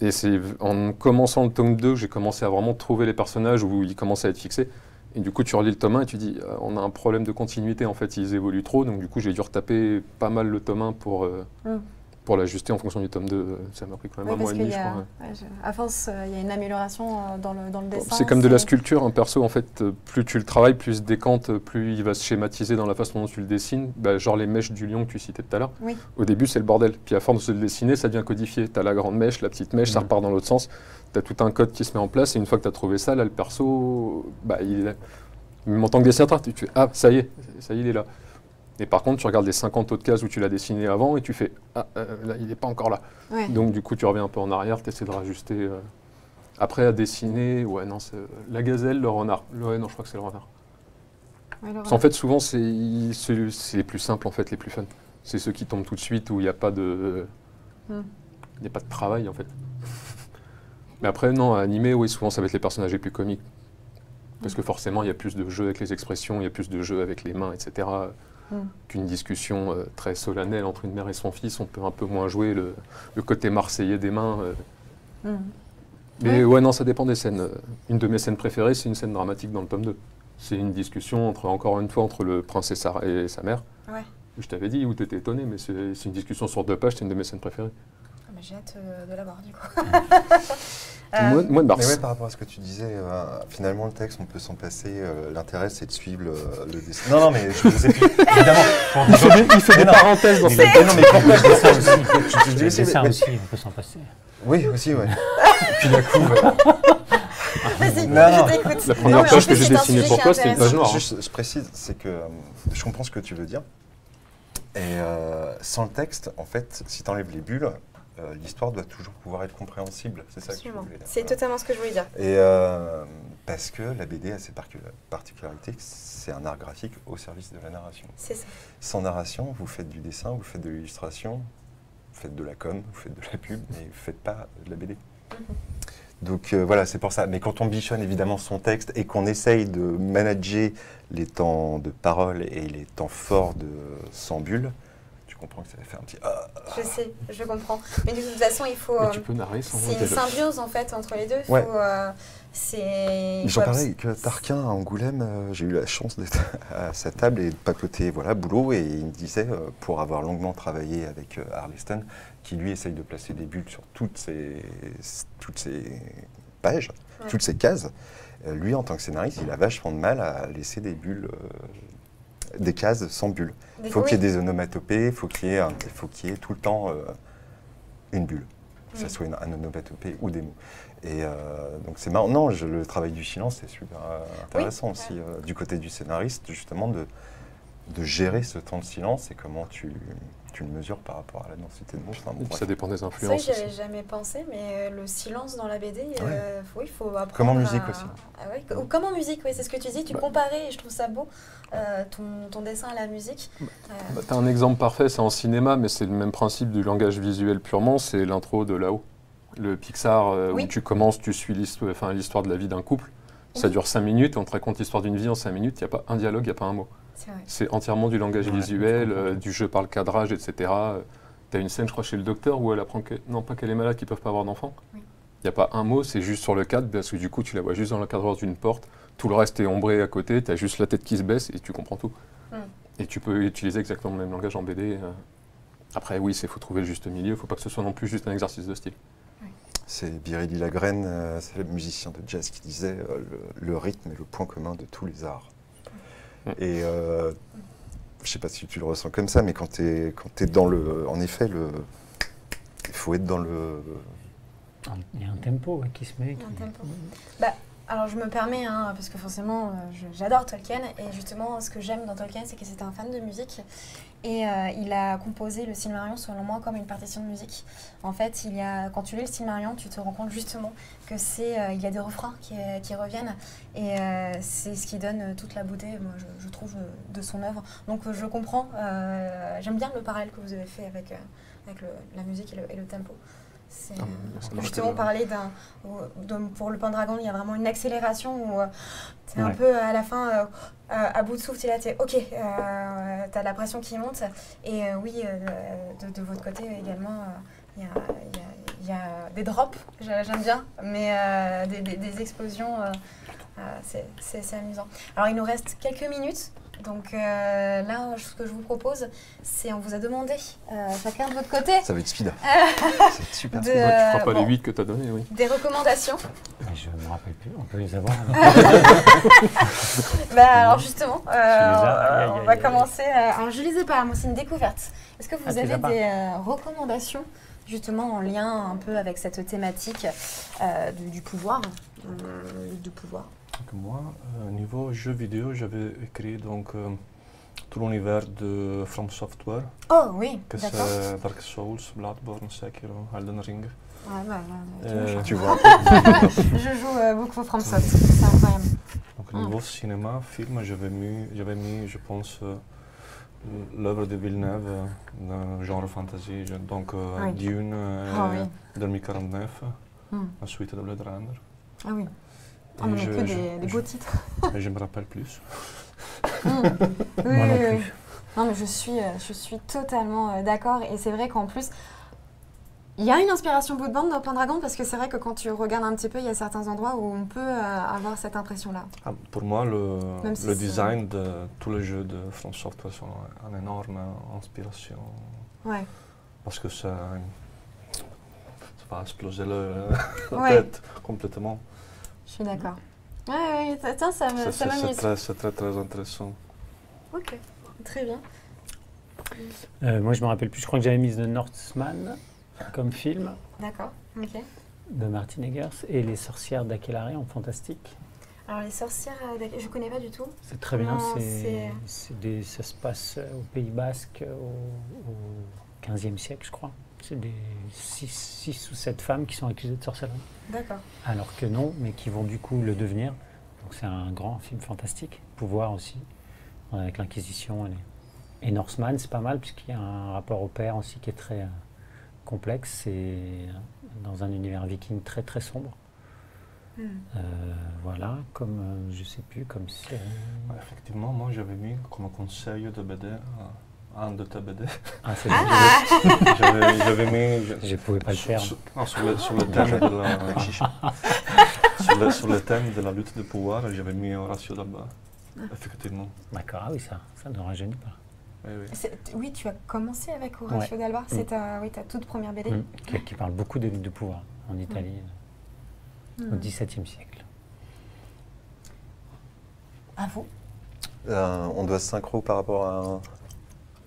Et c'est en commençant le tome 2 que j'ai commencé à vraiment trouver les personnages où ils commençaient à être fixés. Et du coup, tu relis le tome 1 et tu dis, on a un problème de continuité, en fait, ils évoluent trop. Donc du coup, j'ai dû retaper pas mal le tome 1 pour l'ajuster en fonction du tome 2. Ça m'a pris quand même un mois et demi, je crois. À force, il y a une amélioration dans le dessin. C'est comme de la sculpture, un perso, en fait, plus tu le travailles, plus il se décante, plus il va se schématiser dans la façon dont tu le dessines. Bah, genre les mèches du lion que tu citais tout à l'heure. Oui. Au début, c'est le bordel. Puis à force de le dessiner, ça devient codifié. Tu as la grande mèche, la petite mèche, ça repart dans l'autre sens. Tu as tout un code qui se met en place. Et une fois que tu as trouvé ça, là, le perso, bah, même en tant que dessinateur, tu fais, ah, ça y est, il est là. Et par contre, tu regardes les 50 autres cases où tu l'as dessiné avant et tu fais « Ah, là, il n'est pas encore là ouais. ». Donc du coup, tu reviens un peu en arrière, tu essaies de rajuster. Après, à dessiner, ouais, non, c'est la gazelle, le renard. Ouais, non, je crois que c'est le renard. Ouais, en fait, souvent, c'est les plus simples, en fait, les plus fun. C'est ceux qui tombent tout de suite, où il n'y a pas de... Il n'y a pas de travail, en fait. Mais après, non, à animer, oui, souvent, ça va être les personnages les plus comiques. Parce que forcément, il y a plus de jeux avec les expressions, il y a plus de jeux avec les mains, etc., qu'une discussion très solennelle entre une mère et son fils. On peut un peu moins jouer le côté marseillais des mains. Mais ouais, non, ça dépend des scènes. Une de mes scènes préférées, c'est une scène dramatique dans le tome 2. C'est une discussion, encore une fois, entre le prince et sa mère. Ouais. Je t'avais dit, où tu étais étonné, mais c'est une discussion sur 2 pages, c'est une de mes scènes préférées. Ah, mais j'ai hâte de la voir, du coup. Mois de mars. Mais ouais, par rapport à ce que tu disais, finalement, le texte, on peut s'en passer. L'intérêt, c'est de suivre le dessin. Non, mais je vous ai dit, évidemment. Il fait des parenthèses dans cette Non, mais pourquoi je dis ça aussi Le dessin aussi, on peut s'en passer. Oui, aussi, ouais. Et puis, d'un coup... Vas-y, je t'écoute. La première page que j'ai dessinée pour toi, c'était une page noire. Je précise, c'est que je comprends ce que tu veux dire. Et sans le texte, en fait, si tu enlèves les bulles, l'histoire doit toujours pouvoir être compréhensible. C'est ça que je voulais dire. C'est totalement ce que je voulais dire. Et parce que la BD a ses particularités, c'est un art graphique au service de la narration. C'est ça. Sans narration, vous faites du dessin, vous faites de l'illustration, vous faites de la com, vous faites de la pub, mais vous ne faites pas de la BD. Donc voilà, c'est pour ça. Mais quand on bichonne évidemment son texte et qu'on essaye de manager les temps de parole et les temps forts sans bulle, tu comprends que ça va faire un petit... Je sais, je comprends. Mais de toute façon, il faut... tu peux narrer sans... C'est une symbiose en fait entre les deux. Ouais. J'en parlais avec Tarquin à Angoulême, j'ai eu la chance d'être à sa table et de papoter, voilà, boulot, et il me disait, pour avoir longuement travaillé avec Arleston, qui lui essaye de placer des bulles sur toutes ces pages, toutes ces cases, lui en tant que scénariste, il a vachement de mal à laisser des bulles des cases sans bulle. Il faut qu'il y ait des onomatopées, il faut qu'il y ait tout le temps une bulle, que ce soit un onomatopée ou des mots. Et donc c'est marrant. Non, le travail du silence, c'est super intéressant aussi, du côté du scénariste, justement, de gérer ce temps de silence et comment tu le mesures par rapport à la densité de mots. Enfin, bon, ça dépend des influences. C'est vrai que j'avais jamais pensé, mais le silence dans la BD, il faut apprendre. Comme en musique aussi. Ou comme en musique, oui, c'est ce que tu dis. Tu comparais, et je trouve ça beau, ton dessin à la musique. Tu as un exemple parfait, c'est en cinéma, mais c'est le même principe du langage visuel purement, c'est l'intro de Là-haut. Le Pixar, où tu commences, tu suis l'histoire de la vie d'un couple. Ça dure 5 minutes, on te raconte l'histoire d'une vie en 5 minutes, il n'y a pas un dialogue, il n'y a pas un mot. C'est entièrement du langage visuel, du jeu par le cadrage, etc. Tu as une scène, je crois, chez le docteur où elle apprend pas qu'elle est malade, qu'ils ne peuvent pas avoir d'enfant. Il n'y a pas un mot, c'est juste sur le cadre, parce que du coup, tu la vois juste dans le cadre d'une porte. Tout le reste est ombré à côté, tu as juste la tête qui se baisse et tu comprends tout. Et tu peux utiliser exactement le même langage en BD. Après, oui, il faut trouver le juste milieu, il ne faut pas que ce soit non plus juste un exercice de style. C'est Biréli Lagrène, c'est le musicien de jazz qui disait le rythme est le point commun de tous les arts. Et je ne sais pas si tu le ressens comme ça, mais quand tu es dans le... En effet, il faut être dans le... Il y a un tempo qui se met. Alors je me permets, parce que forcément j'adore Tolkien, et justement ce que j'aime dans Tolkien, c'est que c'est un fan de musique, et il a composé le Silmarillion selon moi comme une partition de musique. En fait, quand tu lis le Silmarillion, tu te rends compte justement que il y a des refrains qui reviennent, et c'est ce qui donne toute la beauté, moi, je trouve, de son œuvre. Donc je comprends, j'aime bien le parallèle que vous avez fait avec la musique et le tempo. Justement, parler pour le Pendragon, il y a vraiment une accélération où c'est un peu à la fin, à bout de souffle, tu es ok, tu as la pression qui monte. Et de votre côté également, il y a des drops, j'aime bien, mais des explosions, c'est amusant. Alors il nous reste quelques minutes. Donc là, ce que je vous propose, c'est on vous a demandé, chacun de votre côté... Ça va être speed. C'est super. Tu ne feras pas les 8 que tu as donnés, oui. Des recommandations. Je ne me rappelle plus, on peut les avoir. Alors justement, on va commencer... alors je ne les ai pas, moi c'est une découverte. Est-ce que vous avez des recommandations, justement en lien un peu avec cette thématique du pouvoir, du pouvoir? Moi, niveau jeux vidéo, j'avais écrit tout l'univers de From Software. Oh oui, que c'est Dark Souls, Bloodborne, Sekiro, Elden Ring. Tu vois un peu. Je joue beaucoup From Software, c'est incroyable. Donc niveau cinéma, film, j'avais mis, je pense, l'œuvre de Villeneuve, genre fantasy, donc Dune, 2049, la suite de Blade Runner. Ah oui. On n'a que des beaux titres. Je me rappelle plus. Moi non plus. Non, mais je suis totalement d'accord. Et c'est vrai qu'en plus, il y a une inspiration Bloodborne dans Pendragon, parce que c'est vrai que quand tu regardes un petit peu, il y a certains endroits où on peut avoir cette impression-là. Pour moi, le design de tous les jeux de From Software sont une énorme inspiration. Ouais. Parce que ça va exploser la tête complètement. Je suis d'accord. Oui, ça m'amuse. C'est très, très intéressant. Ok, très bien. Moi, je me rappelle plus, je crois que j'avais mis The Northman comme film. D'accord, ok. De Martin Eggers, et Les sorcières d'Akelarre en fantastique. Alors, Les sorcières d'Akelarre, je ne connais pas du tout. C'est très bien, ça se passe au Pays Basque au XVe siècle, je crois. C'est des 6 ou 7 femmes qui sont accusées de sorcellerie. D'accord. Alors que non, mais qui vont du coup le devenir. Donc c'est un grand film fantastique. Pouvoir aussi, avec l'Inquisition. Et Northman, c'est pas mal, puisqu'il y a un rapport au père aussi qui est très complexe. C'est dans un univers viking très très sombre. Voilà, comme, je sais plus, comme série. Effectivement, moi j'avais mis comme conseil de BD un de tes BD. Ah, c'est j'avais mis... Je ne pouvais pas le faire. Sur le thème de sur le thème de la lutte de pouvoir, j'avais mis Horacio d'Alba, effectivement. D'accord, ah oui, ça ne rajeunit pas. Oui, tu as commencé avec Horacio d'Alba, c'est ta toute première BD. Qui parle beaucoup de lutte de pouvoir en Italie au XVIIe siècle. À vous. On doit synchro par rapport à...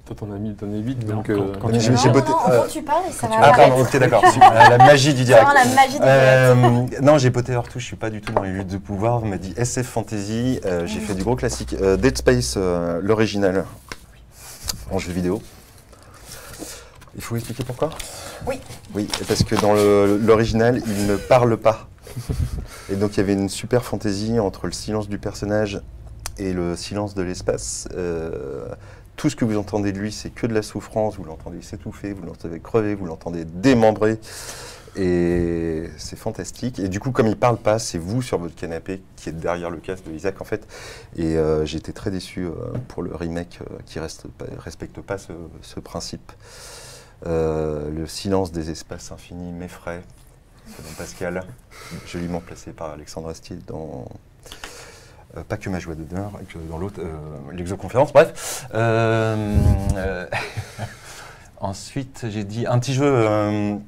Toi, t'en as donné 8, Non, donc... quand j'ai botté... quand tu parles, ça va Ah apparaître. pardon, ok d'accord, la magie du direct. Vraiment la magie du direct. Non, j'ai botté hors touche, je suis pas du tout dans les luttes de pouvoir. Vous m'avez dit SF Fantasy, j'ai fait du gros classique. Dead Space, l'original, en jeu vidéo. Il faut expliquer pourquoi? Oui. Oui, parce que dans l'original, il ne parle pas. Et donc il y avait une super fantaisie entre le silence du personnage et le silence de l'espace. Tout ce que vous entendez de lui, c'est que de la souffrance. Vous l'entendez s'étouffer, vous l'entendez crever, vous l'entendez démembrer. Et c'est fantastique. Et du coup, comme il ne parle pas, c'est vous sur votre canapé qui êtes derrière le casque de Isaac, en fait. Et j'ai été très déçu pour le remake qui ne respecte pas ce principe. Le silence des espaces infinis m'effraie. Selon Pascal, joliment placé par Alexandre Astier dans... pas que ma joie d'honneur, dans l'autre, l'exoconférence, bref. Ensuite, j'ai dit un petit jeu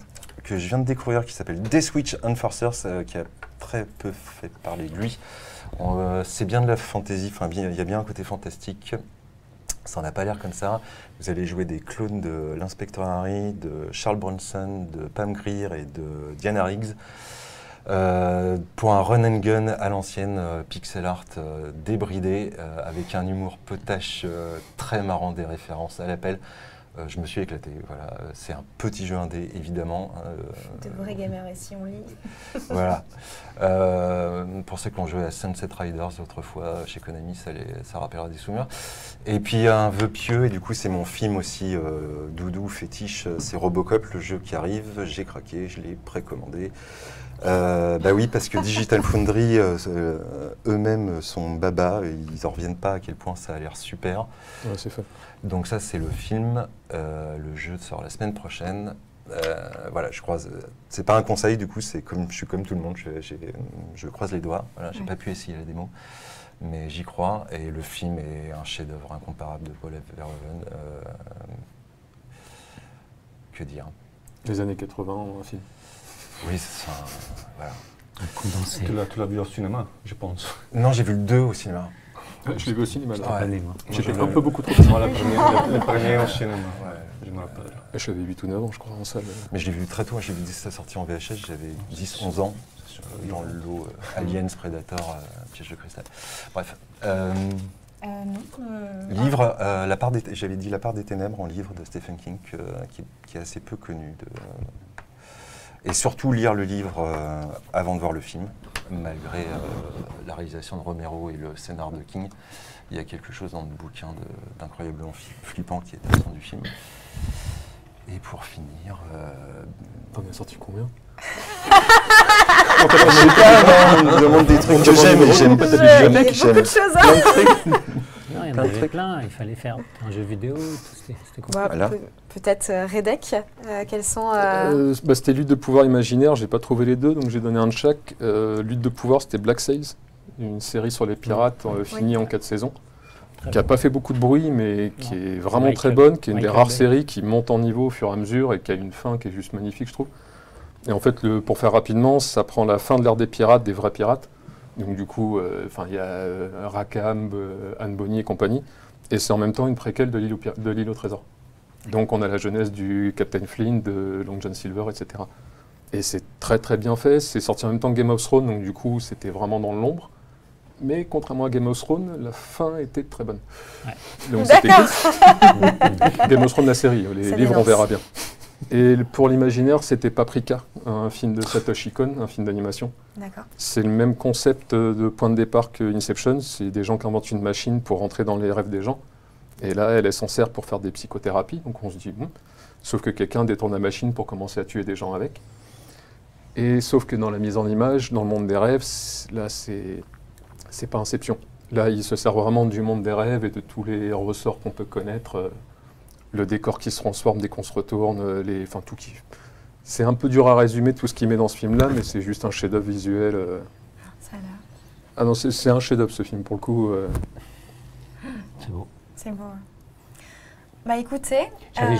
que je viens de découvrir qui s'appelle Death Wish Enforcers, qui a très peu fait parler de lui. C'est bien de la fantasy, il y a bien un côté fantastique. Ça n'a pas l'air comme ça. Vous allez jouer des clones de l'inspecteur Harry, de Charles Bronson, de Pam Grier et de Diana Riggs. Pour un run and gun à l'ancienne, pixel art débridé, avec un humour potache très marrant, des références à l'appel. Je me suis éclaté, voilà. C'est un petit jeu indé, évidemment. De vrais gamers ici, on lit. Voilà. Pour ceux qui ont joué à Sunset Riders autrefois chez Konami, ça rappellera des souvenirs. Et puis un vœu pieux, et du coup c'est mon film aussi doudou, fétiche, c'est Robocop, le jeu qui arrive. J'ai craqué, je l'ai précommandé. Bah oui, parce que Digital Foundry eux-mêmes sont baba, et ils n'en reviennent pas à quel point ça a l'air super. Ouais, c'est fait. Donc ça c'est le film, le jeu sort la semaine prochaine. Voilà, je croise. C'est pas un conseil, du coup, c'est comme je suis comme tout le monde, je croise les doigts. Voilà, j'ai pas pu essayer la démo, mais j'y crois. Et le film est un chef-d'œuvre incomparable de Paul Verhoeven. Que dire? Les années 80 en film. Oui, c'est ça. Voilà. Condensé. Tu l'as vu au cinéma, je pense. Non, j'ai vu le 2 au cinéma. Je l'ai vu au cinéma. Là. Ouais. Moi. J'étais un peu beaucoup trop Moi, le premier au cinéma, ouais, je me rappelle. J'avais 8 ou 9 ans, je crois, en salle. Mais je l'ai vu très tôt, j'ai vu sa sortie en VHS, j'avais 10-11 ans, dans le lot Aliens, Predator, Piège de cristal. Bref. Livre, j'avais dit La part des ténèbres, en livre de Stephen King, qui est assez peu connu. Et surtout lire le livre avant de voir le film, malgré la réalisation de Romero et le scénar de King. Il y a quelque chose dans le bouquin d'incroyablement flippant qui est à la fin du film. Et pour finir... T'en as sorti combien? Je sais pas, on me demande des trucs que j'aime et j'aime Il y a beaucoup de choses, hein. Non, il y en avait plein, il fallait faire un jeu vidéo, c'était cool. Voilà. Peut-être Redek, quels sont... C'était Lutte de pouvoir imaginaire, j'ai pas trouvé les deux, donc j'ai donné un de chaque. Lutte de pouvoir, c'était Black Sails, une série sur les pirates finie en 4 saisons, qui n'a pas fait beaucoup de bruit, mais qui est vraiment très bonne, qui est une des rares séries qui monte en niveau au fur et à mesure et qui a une fin qui est juste magnifique, je trouve. Et en fait, pour faire rapidement, ça prend la fin de l'ère des pirates, des vrais pirates. Donc du coup, il y a Rackham, Anne Bonny et compagnie. Et c'est en même temps une préquelle de l'île au trésor. Donc on a la jeunesse du Captain Flint, de Long John Silver, etc. Et c'est très très bien fait. C'est sorti en même temps que Game of Thrones, donc du coup c'était vraiment dans l'ombre. Mais contrairement à Game of Thrones, la fin était très bonne. Ouais. Donc c'était cool. Game of Thrones, la série. Les livres, on verra bien. Et pour l'imaginaire, c'était Paprika, un film de Satoshi Kon, un film d'animation. D'accord. C'est le même concept de point de départ que Inception. C'est des gens qui inventent une machine pour rentrer dans les rêves des gens. Et là, elle s'en sert pour faire des psychothérapies. Donc on se dit, sauf que quelqu'un détourne la machine pour commencer à tuer des gens avec. Et sauf que dans la mise en image, dans le monde des rêves, là, c'est pas Inception. Là, il se sert vraiment du monde des rêves et de tous les ressorts qu'on peut connaître. Le décor qui se transforme dès qu'on se retourne, enfin tout qui... C'est un peu dur à résumer tout ce qu'il met dans ce film-là, mais c'est juste un chef-d'œuvre visuel. Ça a l'air. Ah non, c'est un chef-d'œuvre ce film, pour le coup. C'est beau. C'est beau. Bah écoutez... J'avais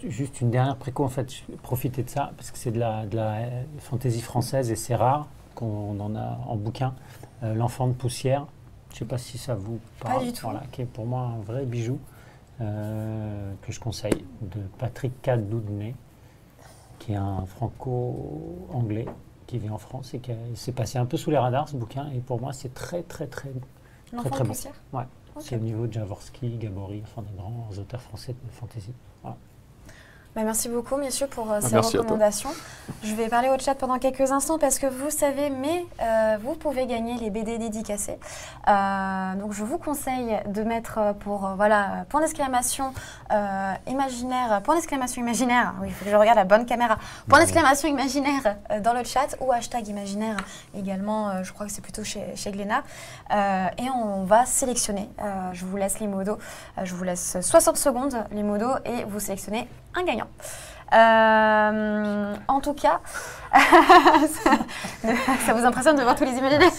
juste une dernière préco, en fait, je vais profiter de ça, parce que c'est de la fantaisie française et c'est rare qu'on en a en bouquin. L'enfant de poussière Je ne sais pas si ça vous Pas parle. du tout. Voilà, qui est pour moi un vrai bijou que je conseille, de Patrick Cadoudnay, qui est un franco-anglais qui vit en France et qui s'est passé un peu sous les radars, ce bouquin. Et pour moi, c'est très L'enfant très de bon. poussière. Ouais. Ok. C'est au niveau de Jaworski, Gabory, enfin des grands auteurs français de fantasy. Voilà. Bah, merci beaucoup, messieurs, pour ces merci à toi. recommandations. Je vais parler au chat pendant quelques instants parce que vous savez, mais vous pouvez gagner les BD dédicacés. Donc, je vous conseille de mettre pour point d'exclamation imaginaire, oui, il faut que je regarde la bonne caméra, point d'exclamation imaginaire dans le chat ou hashtag imaginaire également, je crois que c'est plutôt chez Glénat. Et on va sélectionner, je vous laisse les modos, je vous laisse 60 secondes les modos et vous sélectionnez un gagnant. En tout cas, ça vous impressionne de voir tous les imaginaires?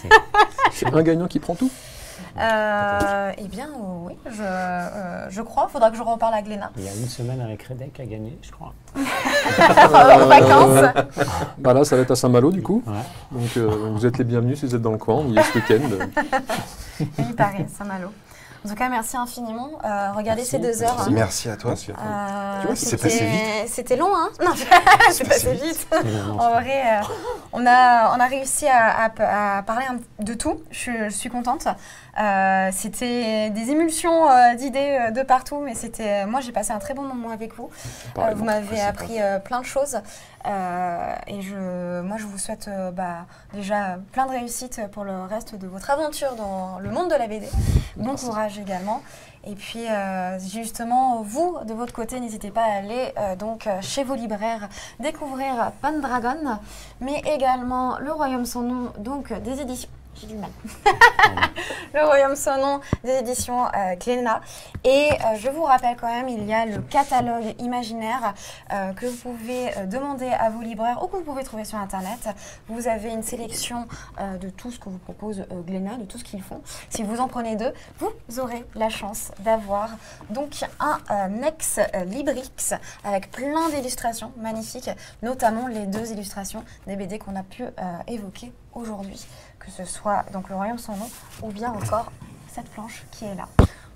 C'est un gagnant qui prend tout. Eh bien, oui, je crois. Il faudra que je reparle à Glénat. Il y a une semaine avec Redek à gagner, je crois. En vacances. Bah là, ça va être à Saint-Malo du coup. Ouais. Donc vous êtes les bienvenus si vous êtes dans le coin. On y est ce week-end. Il paraît, Saint-Malo. En tout cas, merci infiniment. Regardez Merci. ces 2 heures. Merci. Merci à toi. Merci à toi. Tu vois, c'est passé vite. C'était long, hein? Non, c'est passé vite. Évidemment, En vrai, on a réussi à parler de tout. Je suis contente. C'était des émulsions d'idées de partout, mais moi j'ai passé un très bon moment avec vous. Vous m'avez appris plein de choses. Et moi je vous souhaite déjà plein de réussite pour le reste de votre aventure dans le monde de la BD. Bon courage également. Et puis justement, vous de votre côté, n'hésitez pas à aller chez vos libraires découvrir Pendragon, mais également Le Royaume sans nom, donc des éditions. J'ai du mal. Le Royaume sans nom des éditions Glénat. Et je vous rappelle quand même, il y a le catalogue imaginaire que vous pouvez demander à vos libraires ou que vous pouvez trouver sur Internet. Vous avez une sélection de tout ce que vous propose Glénat, de tout ce qu'ils font. Si vous en prenez 2, vous aurez la chance d'avoir donc un ex-librix avec plein d'illustrations magnifiques, notamment les 2 illustrations des BD qu'on a pu évoquer aujourd'hui. Que ce soit donc Le Royaume sans nom ou bien encore cette planche qui est là.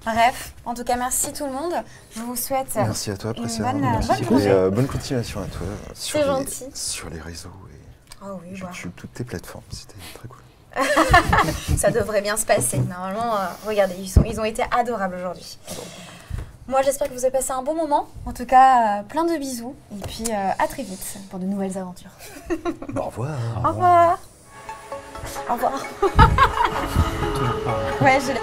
Bref, en tout cas, merci tout le monde. Je vous souhaite Merci à toi, une Priscilla. bonne Et journée. bonne continuation à toi C'est gentil. sur les réseaux et Oh oui, YouTube, toutes tes plateformes. C'était très cool. ça devrait bien se passer. Normalement, regardez, ils ont été adorables aujourd'hui. Moi, j'espère que vous avez passé un bon moment. En tout cas, plein de bisous. Et puis, à très vite pour de nouvelles aventures. Au revoir. Au revoir. Au revoir. Ouais, je l'ai.